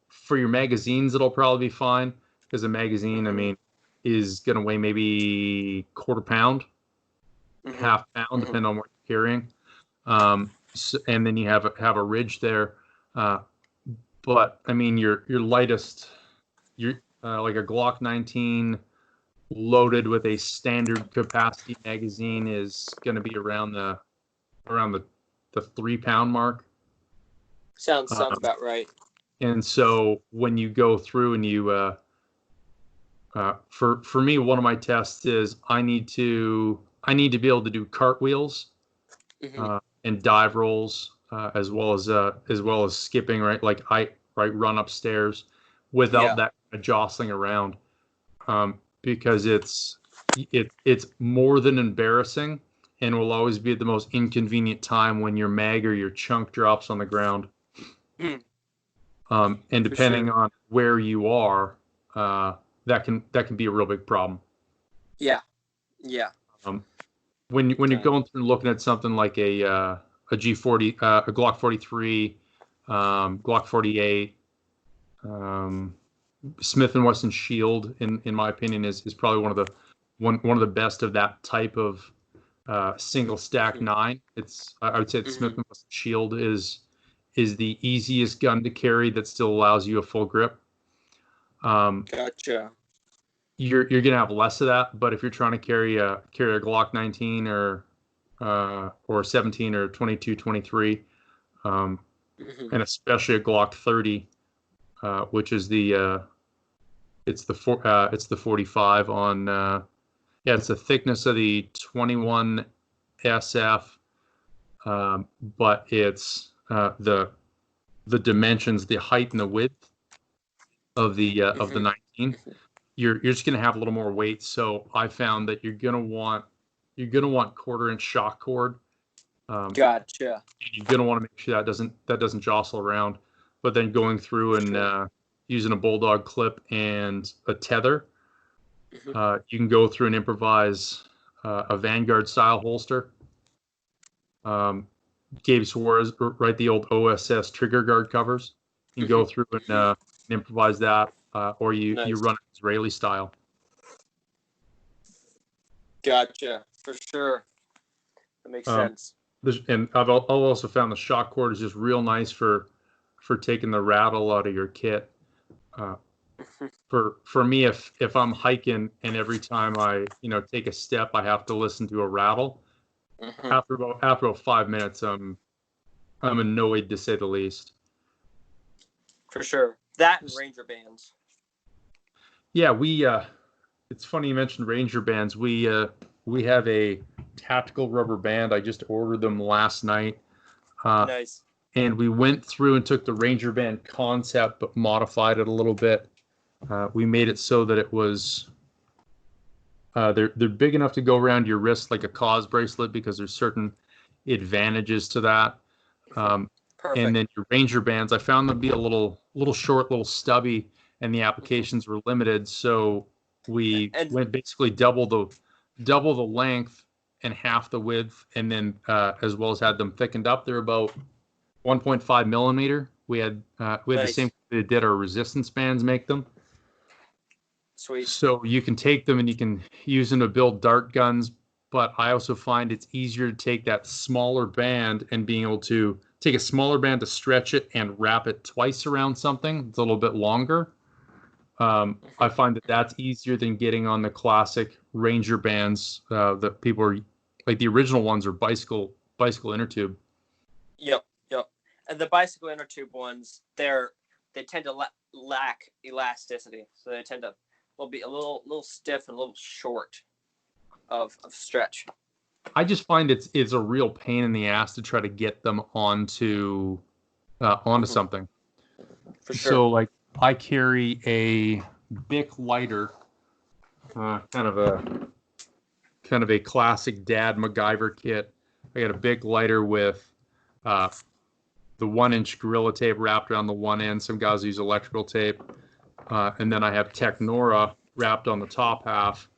for your magazines, it'll probably be fine because a magazine, I mean, is going to weigh maybe 1/4 pound, half pound, depending on what you're carrying. So, and then you have a ridge there. But I mean, your lightest, like a Glock 19 loaded with a standard capacity magazine is going to be around the 3 pound mark. Sounds about right. And so when you go through and you, for me, one of my tests is I need to be able to do cartwheels and dive rolls as well as skipping, right? Like run upstairs without that kind of jostling around, because it's more than embarrassing and will always be at the most inconvenient time when your mag or your chunk drops on the ground. And depending on where you are, that can be a real big problem. Yeah. When you're going through looking at something like a G40, a Glock 43, Glock 48, Smith & Wesson Shield, in my opinion, is probably one of the best of that type of single stack 9. I would say the Smith & Wesson Shield is the easiest gun to carry that still allows you a full grip. Gotcha. You're gonna have less of that, but if you're trying to carry a Glock 19 or 17 or 22, 23, and especially a Glock 30, which is it's the 45 on it's the thickness of the 21 SF, but it's the dimensions, the height and the width of the 19. You're just going to have a little more weight. So I found that you're going to want 1/4-inch shock cord. Gotcha. You're going to want to make sure that doesn't jostle around. But then going through and using a bulldog clip and a tether, you can go through and improvise a Vanguard style holster. Gabe Suarez, right? The old OSS trigger guard covers. can go through and improvise that, or you Nice. run it Israeli style. Gotcha. For sure. That makes sense. And I've also found the shock cord is just real nice for taking the rattle out of your kit. For me, if I'm hiking and every time I take a step, I have to listen to a rattle. After about 5 minutes, I'm annoyed, to say the least. For sure. That and Ranger bands. Yeah, it's funny you mentioned Ranger bands. We have a tactical rubber band. I just ordered them last night. Nice. And we went through and took the Ranger band concept, but modified it a little bit. We made it so that it was they're big enough to go around your wrist like a cause bracelet, because there's certain advantages to that. And then your Ranger bands, I found them to be a little short, little stubby, and the applications were limited. So we went basically double the length and half the width, and then as well as had them thickened up. They're about 1.5 millimeter. We had the same they did our resistance bands make them. Sweet. So you can take them and you can use them to build dart guns, but I also find it's easier to take that smaller band and being able to take a smaller band to stretch it and wrap it twice around something. It's a little bit longer. I find that that's easier than getting on the classic Ranger bands that people are like. The original ones are bicycle inner tube. Yep. And the bicycle inner tube ones, they tend to lack elasticity, so they tend to be a little stiff and a little short of stretch. I just find it's a real pain in the ass to try to get them onto something. For sure. So like I carry a Bic lighter, kind of a classic dad MacGyver kit. I got a Bic lighter with the 1-inch Gorilla Tape wrapped around the one end. Some guys use electrical tape. And then I have Technora wrapped on the top half.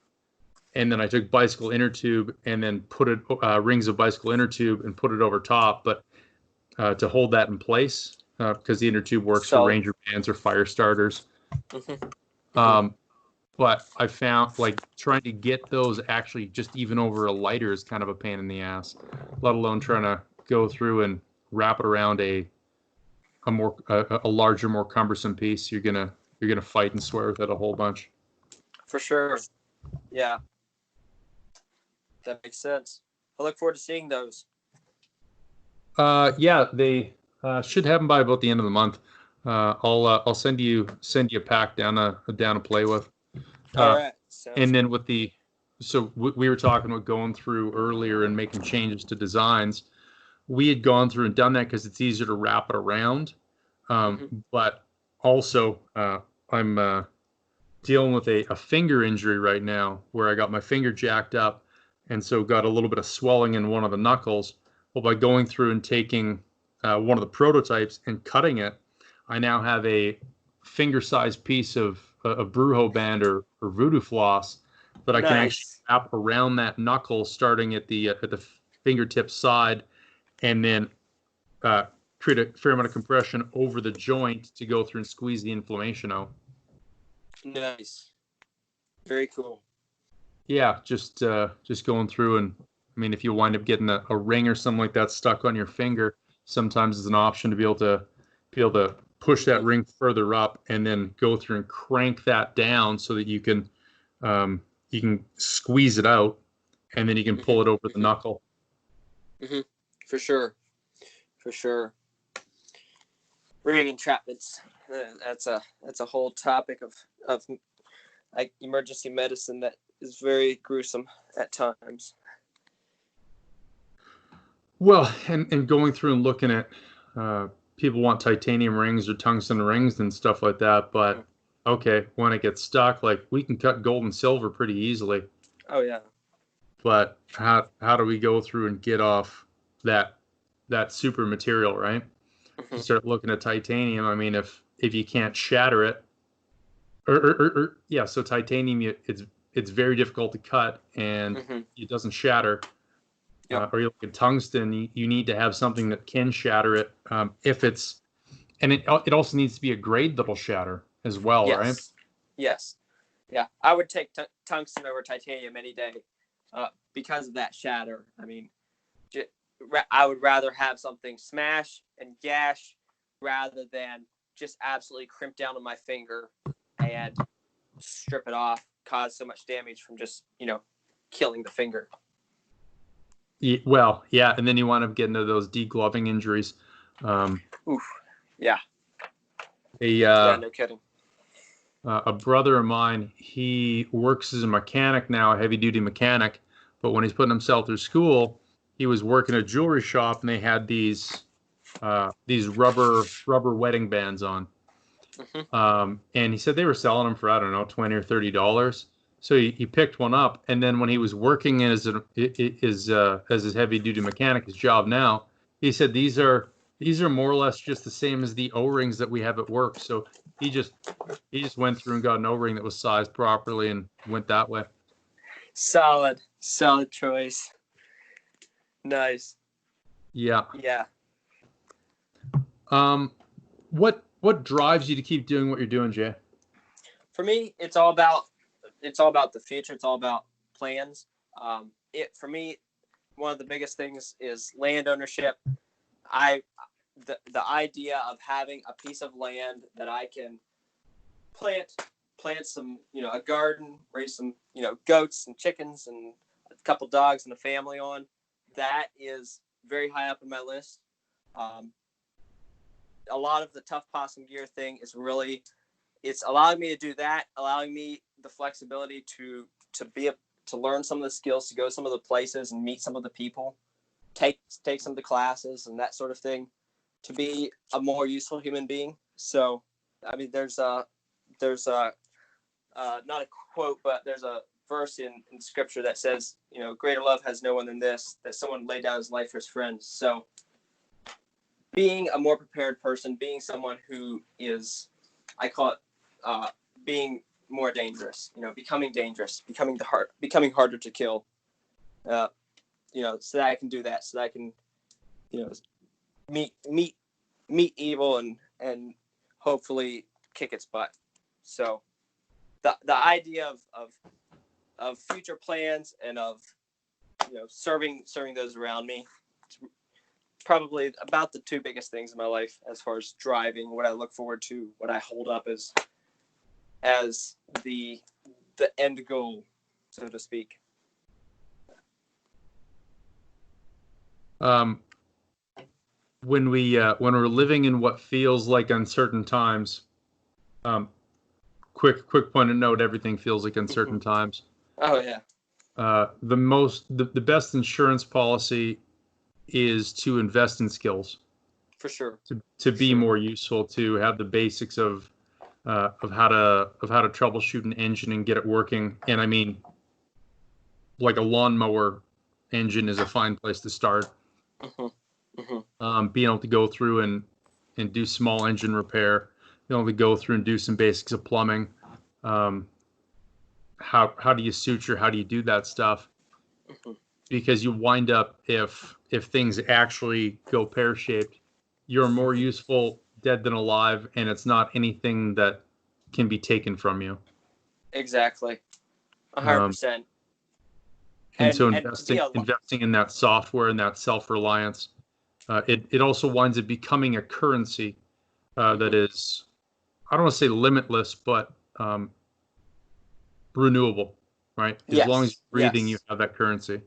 And then I took bicycle inner tube and then put it rings of bicycle inner tube and put it over top, but to hold that in place, because the inner tube works for Ranger bands or fire starters. But I found like trying to get those actually just even over a lighter is kind of a pain in the ass, let alone trying to go through and wrap it around a larger, more cumbersome piece. You're gonna fight and swear with it a whole bunch. For sure. Yeah. That makes sense. I look forward to seeing those. Yeah, they should have them by about the end of the month. I'll send you a pack down to play with. All right. And then we were talking about going through earlier and making changes to designs. We had gone through and done that because it's easier to wrap it around. But also, I'm dealing with a finger injury right now where I got my finger jacked up, and so got a little bit of swelling in one of the knuckles. Well, by going through and taking one of the prototypes and cutting it, I now have a finger-sized piece of Brujo band or voodoo floss that I can actually wrap around that knuckle, starting at the fingertip side, and then create a fair amount of compression over the joint to go through and squeeze the inflammation out. Nice. Very cool. Yeah, just going through, and I mean, if you wind up getting a ring or something like that stuck on your finger, sometimes it's an option to be able to push that ring further up and then go through and crank that down so that you can squeeze it out, and then you can pull it over the knuckle. For sure. Ring entrapments. That's a whole topic of like emergency medicine that is very gruesome at times. Well, and going through and looking at people want titanium rings or tungsten rings and stuff like that, but okay, when it gets stuck, like we can cut gold and silver pretty easily. Oh yeah. But how do we go through and get off that super material, right? You start looking at titanium. I mean, if you can't shatter it, so titanium, it's very difficult to cut and it doesn't shatter. Or you look at tungsten, you need to have something that can shatter it. If it's And it also needs to be a grade that'll shatter as well, right? Yes. Yes. Yeah. I would take tungsten over titanium any day because of that shatter. I mean, I would rather have something smash and gash rather than just absolutely crimp down on my finger and strip it off, cause so much damage from just, killing the finger. Well, yeah, and then you wind up getting into those degloving injuries. Oof. Yeah. Yeah, No kidding. A brother of mine, he works as a mechanic now, a heavy duty mechanic, but when he's putting himself through school, he was working at a jewelry shop and they had these rubber wedding bands on. And he said they were selling them for, I don't know, $20 or $30. So he picked one up, and then when he was working as his heavy duty mechanic, his job now, he said these are more or less just the same as the O-rings that we have at work. So he just went through and got an O-ring that was sized properly and went that way. Solid choice. Nice. Yeah. Yeah. What drives you to keep doing what you're doing, Jay? For me, it's all about the future. It's all about plans. For me, one of the biggest things is land ownership. The idea of having a piece of land that I can plant some, a garden, raise some, goats and chickens and a couple dogs and a family on, that is very high up in my list. A lot of the TuffPossumGear thing is really, it's allowing me to do that, allowing me the flexibility to learn some of the skills, to go some of the places and meet some of the people, take some of the classes and that sort of thing, to be a more useful human being. So, I mean, there's not a quote, but there's a verse in scripture that says, greater love has no one than this, that someone laid down his life for his friends. So being a more prepared person, being someone who is, I call it, being more dangerous, becoming dangerous, becoming harder to kill, so that I can do that, so that I can, meet evil and hopefully kick its butt. So the idea of future plans and of, serving those around me, it's probably about the two biggest things in my life as far as driving, what I look forward to, what I hold up as the end goal, so to speak. When we're living in what feels like uncertain times, quick point of note, everything feels like uncertain times. Oh yeah. The best insurance policy is to invest in skills. For sure. To be more useful, to have the basics of how to troubleshoot an engine and get it working. And I mean, like a lawnmower engine is a fine place to start. Being able to go through and do small engine repair, being able to go through and do some basics of plumbing. How do you suture? How do you do that stuff? Because you wind up, if things actually go pear-shaped, you're more useful dead than alive, and it's not anything that can be taken from you. Exactly. 100%. And so investing in that software and that self-reliance, it also winds up becoming a currency that is, I don't want to say limitless, but renewable, right? As long as you're breathing, you have that currency.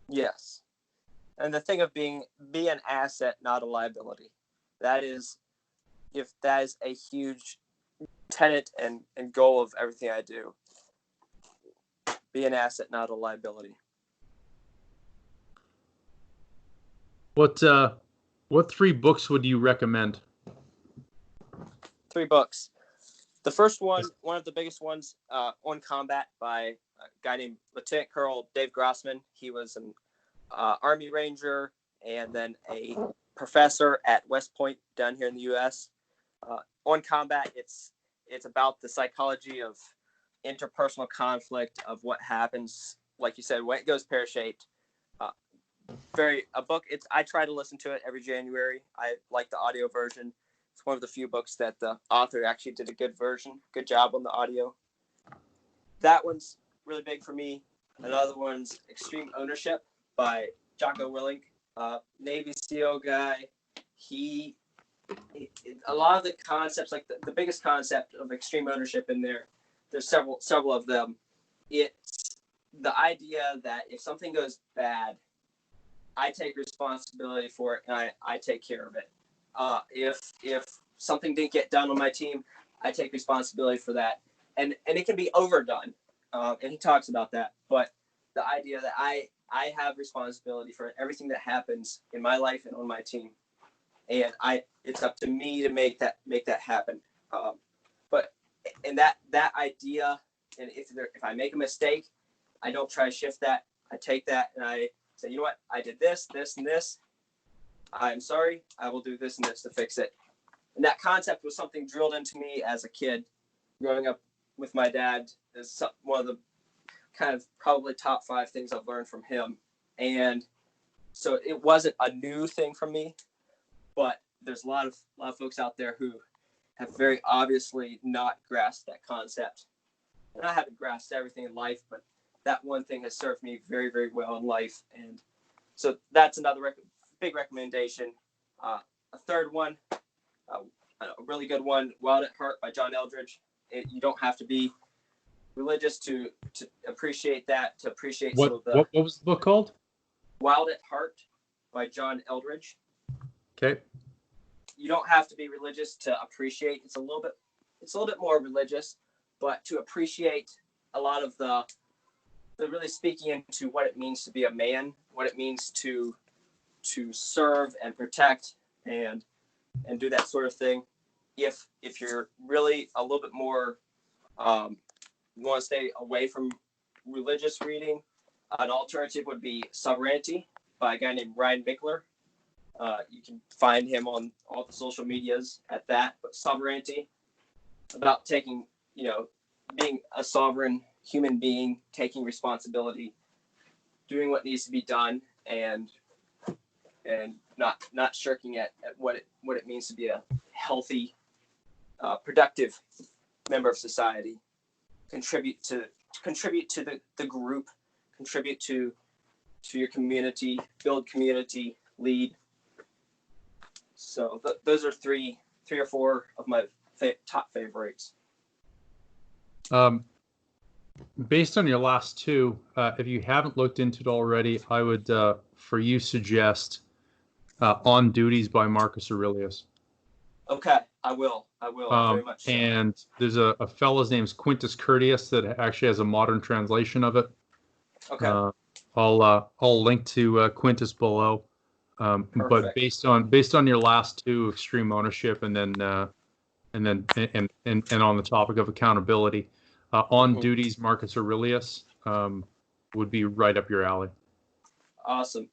Yes. And the thing of be an asset, not a liability. That is a huge tenet and goal of everything I do. Be an asset, not a liability. What 3 books would you recommend? 3 books. The first one of the biggest ones, On Combat, by a guy named Lieutenant Colonel Dave Grossman. He was an Army Ranger and then a professor at West Point down here in the U.S. On Combat, it's about the psychology of interpersonal conflict, of what happens, like you said, when it goes pear-shaped. I try to listen to it every January. I like the audio version. It's one of the few books that the author actually did a good job on the audio. That one's really big for me. Another one's Extreme Ownership by Jocko Willink, Navy SEAL guy. A lot of the concepts, like the biggest concept of extreme ownership in there, there's several of them. It's the idea that if something goes bad, I take responsibility for it and I take care of it. If something didn't get done on my team, I take responsibility for that. And it can be overdone. And he talks about that. But the idea that I have responsibility for everything that happens in my life and on my team. And it's up to me to make that happen. But that idea, and if I make a mistake, I don't try to shift that. I take that and I say, you know what? I did this, and this. I'm sorry. I will do this and this to fix it. And that concept was something drilled into me as a kid, growing up with my dad. Is one of the kind of probably top 5 things I've learned from him. And so it wasn't a new thing for me, but there's a lot of folks out there who have very obviously not grasped that concept. And I haven't grasped everything in life, but that one thing has served me very, very well in life. And so that's another big recommendation. A third one, a really good one, Wild at Heart by John Eldridge. You don't have to be religious to appreciate that, to appreciate some of the... What was the book called? Wild at Heart by John Eldridge. Okay. You don't have to be religious to appreciate. It's a little bit more religious, but to appreciate a lot of the really speaking into what it means to be a man, what it means to serve and protect and do that sort of thing. If you're really a little bit more, you want to stay away from religious reading, an alternative would be Sovereignty by a guy named Ryan Michler. You can find him on all the social medias at that. But Sovereignty, about taking, being a sovereign human being, taking responsibility, doing what needs to be done, and not shirking at what it means to be a healthy, productive member of society. Contribute to the group, contribute to your community, build community, lead. So those are three or four of my top favorites. Based on your last two, if you haven't looked into it already, I would, for you, suggest On Duties by Marcus Aurelius. Okay, I will very much so. And there's a fellow's name's Quintus Curtius that actually has a modern translation of it. Okay. I'll link to Quintus below. But based on your last two, Extreme Ownership, and then on the topic of accountability, On Duties, Marcus Aurelius would be right up your alley. Awesome.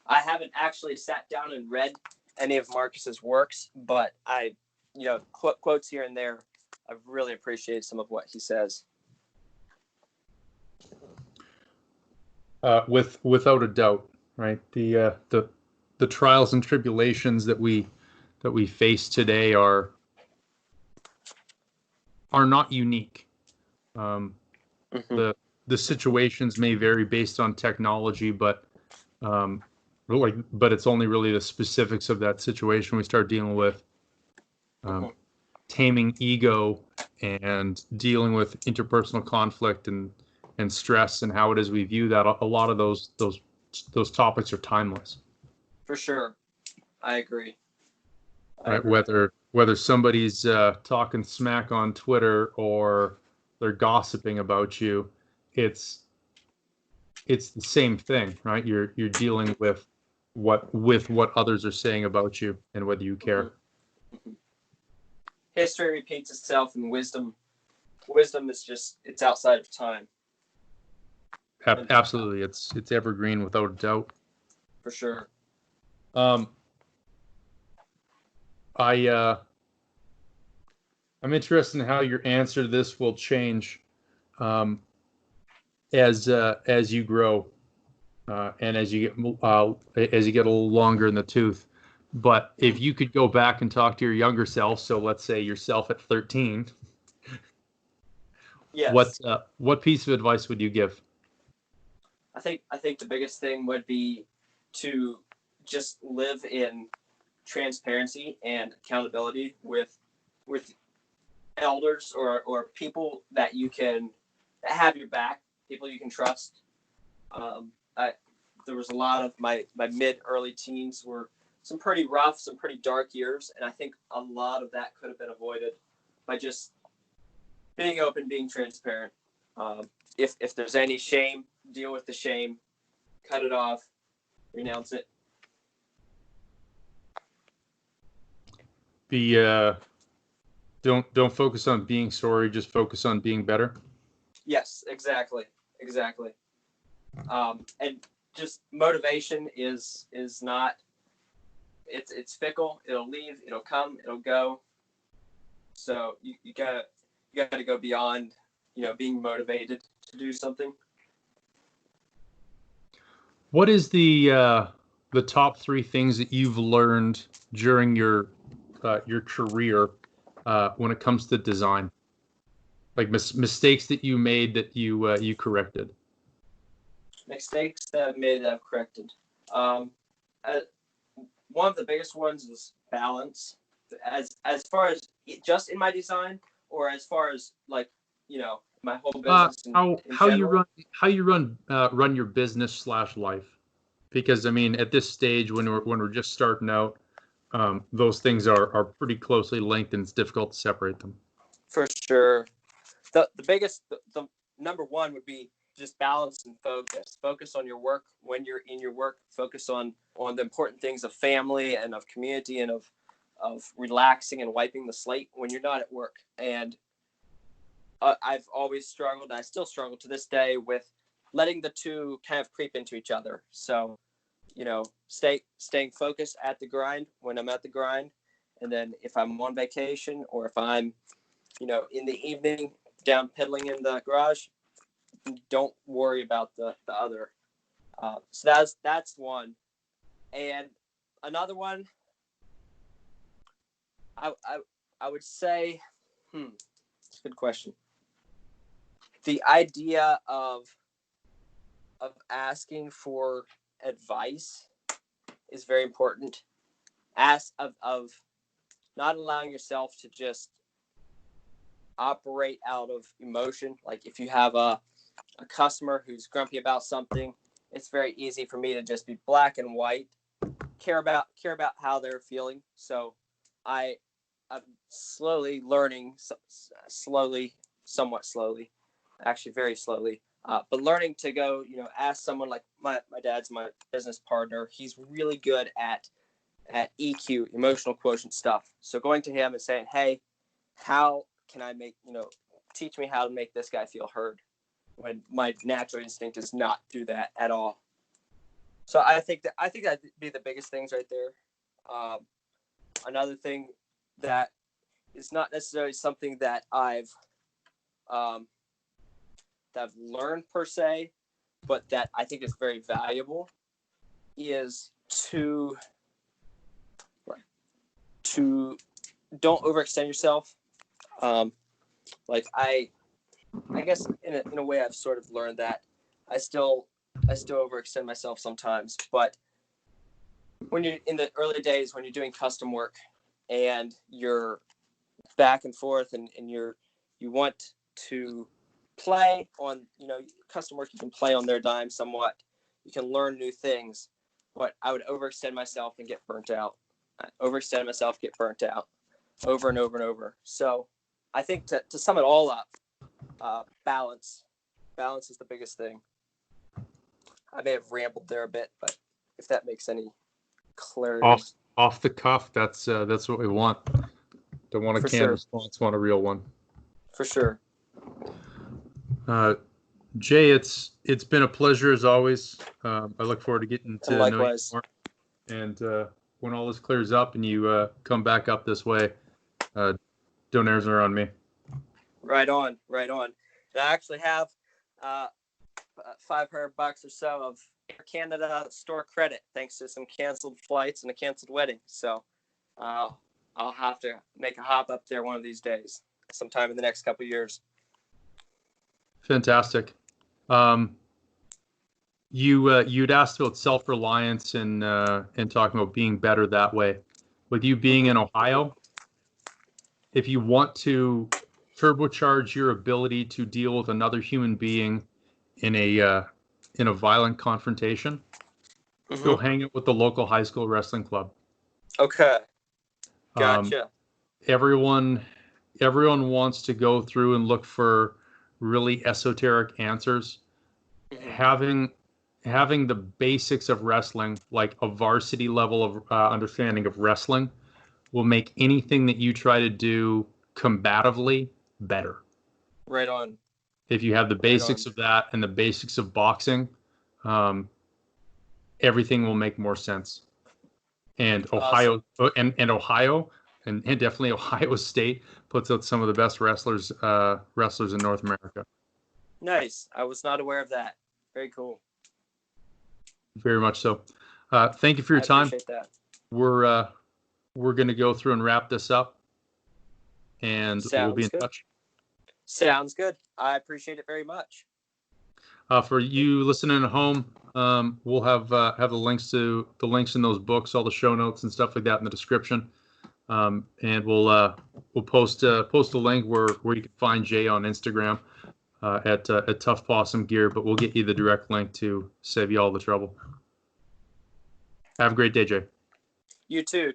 I haven't actually sat down and read any of Marcus's works, but I, quotes here and there, I've really appreciated some of what he says. Without a doubt, right? The trials and tribulations that we face today are not unique. The situations may vary based on technology, but it's only really the specifics of that situation we start dealing with. Taming ego and dealing with interpersonal conflict and stress and how it is we view that. A lot of those topics are timeless. For sure, I agree. Right, whether somebody's talking smack on Twitter or they're gossiping about you, it's the same thing, right? You're dealing with what others are saying about you and whether you care. History repeats itself, and wisdom is it's outside of time. Absolutely, it's evergreen without a doubt. For sure. I'm interested in how your answer to this will change as you grow and as you get a little longer in the tooth. But if you could go back and talk to your younger self, so let's say yourself at 13, Yes. what piece of advice would you give? I think the biggest thing would be to just live in transparency and accountability with elders or people that you can that have your back, people you can trust. There was a lot of my mid early teens were some pretty rough, some pretty dark years, and I think a lot of that could have been avoided by just being open, being transparent. If there's any shame, deal with the shame, cut it off, renounce it. Don't focus on being sorry, just focus on being better. Yes, exactly. And just motivation is not, it's fickle. It'll leave, it'll come, it'll go. So you gotta go beyond, being motivated to do something. What is the top 3 things that you've learned during your career when it comes to design? Like mistakes that you made that you corrected. Mistakes that I've made that I've corrected. One of the biggest ones is balance. As far as just in my design, or as far as my whole business. How you run your business / life? Because I mean, at this stage when we're just starting out, those things are pretty closely linked, and it's difficult to separate them. For sure. The biggest, the number one would be just balance and focus. Focus on your work when you're in your work. Focus on the important things of family and of community and of relaxing and wiping the slate when you're not at work. And I've always struggled, and I still struggle to this day, with letting the two kind of creep into each other. So, staying focused at the grind when I'm at the grind. And then if I'm on vacation, or if I'm, in the evening down piddling in the garage, don't worry about the other. So that's one. And another one, I would say, it's a good question. The idea of asking for advice is very important. Ask of not allowing yourself to just operate out of emotion. Like if you have a customer who's grumpy about something, it's very easy for me to just be black and white, care about how they're feeling. So I'm slowly learning, somewhat slowly, actually very slowly, but learning to go, ask someone like my dad's my business partner. He's really good at EQ, emotional quotient stuff. So going to him and saying, hey, how can I teach me how to make this guy feel heard, when my natural instinct is not do that at all. So I think that'd be the biggest things right there. Another thing that is not necessarily something that I've learned per se, but that I think is very valuable, is to don't overextend yourself. Like I guess in a way I've sort of learned that I still overextend myself sometimes, but when you're in the early days, when you're doing custom work and you're back and forth and you want to play on, custom work, you can play on their dime somewhat. You can learn new things, but I would overextend myself and get burnt out. Get burnt out over and over and over. So I think to sum it all up, balance is the biggest thing. I may have rambled there a bit, but if that makes any clarity. Off the cuff, that's what we want. Don't want a canned response, want a real one. For sure. Jay, it's been a pleasure as always. I look forward to getting to know you more. And when all this clears up and you come back up this way, donaires are on me. Right on. And I actually have $500 or so of Air Canada store credit thanks to some canceled flights and a canceled wedding. So I'll have to make a hop up there one of these days, sometime in the next couple of years. Fantastic. You'd asked about self-reliance and talking about being better that way. With you being in Ohio, if you want to turbocharge your ability to deal with another human being in a violent confrontation, go hang out with the local high school wrestling club. Okay. Gotcha. Everyone wants to go through and look for really esoteric answers. Having the basics of wrestling, like a varsity level of understanding of wrestling, will make anything that you try to do combatively better. Right on. If you have the basics of that and the basics of boxing, everything will make more sense. And Ohio and definitely Ohio State puts out some of the best wrestlers in North America. Nice. I was not aware of that. Very cool. Very much so. Thank you for your time. Appreciate that. We're going to go through and wrap this up, and we'll be in touch. Sounds good. I appreciate it very much. For you listening at home, we'll have the links in those books, all the show notes and stuff like that in the description, and we'll post a link where you can find Jay on Instagram at TuffPossumGear, but we'll get you the direct link to save you all the trouble. Have a great day, Jay. You too.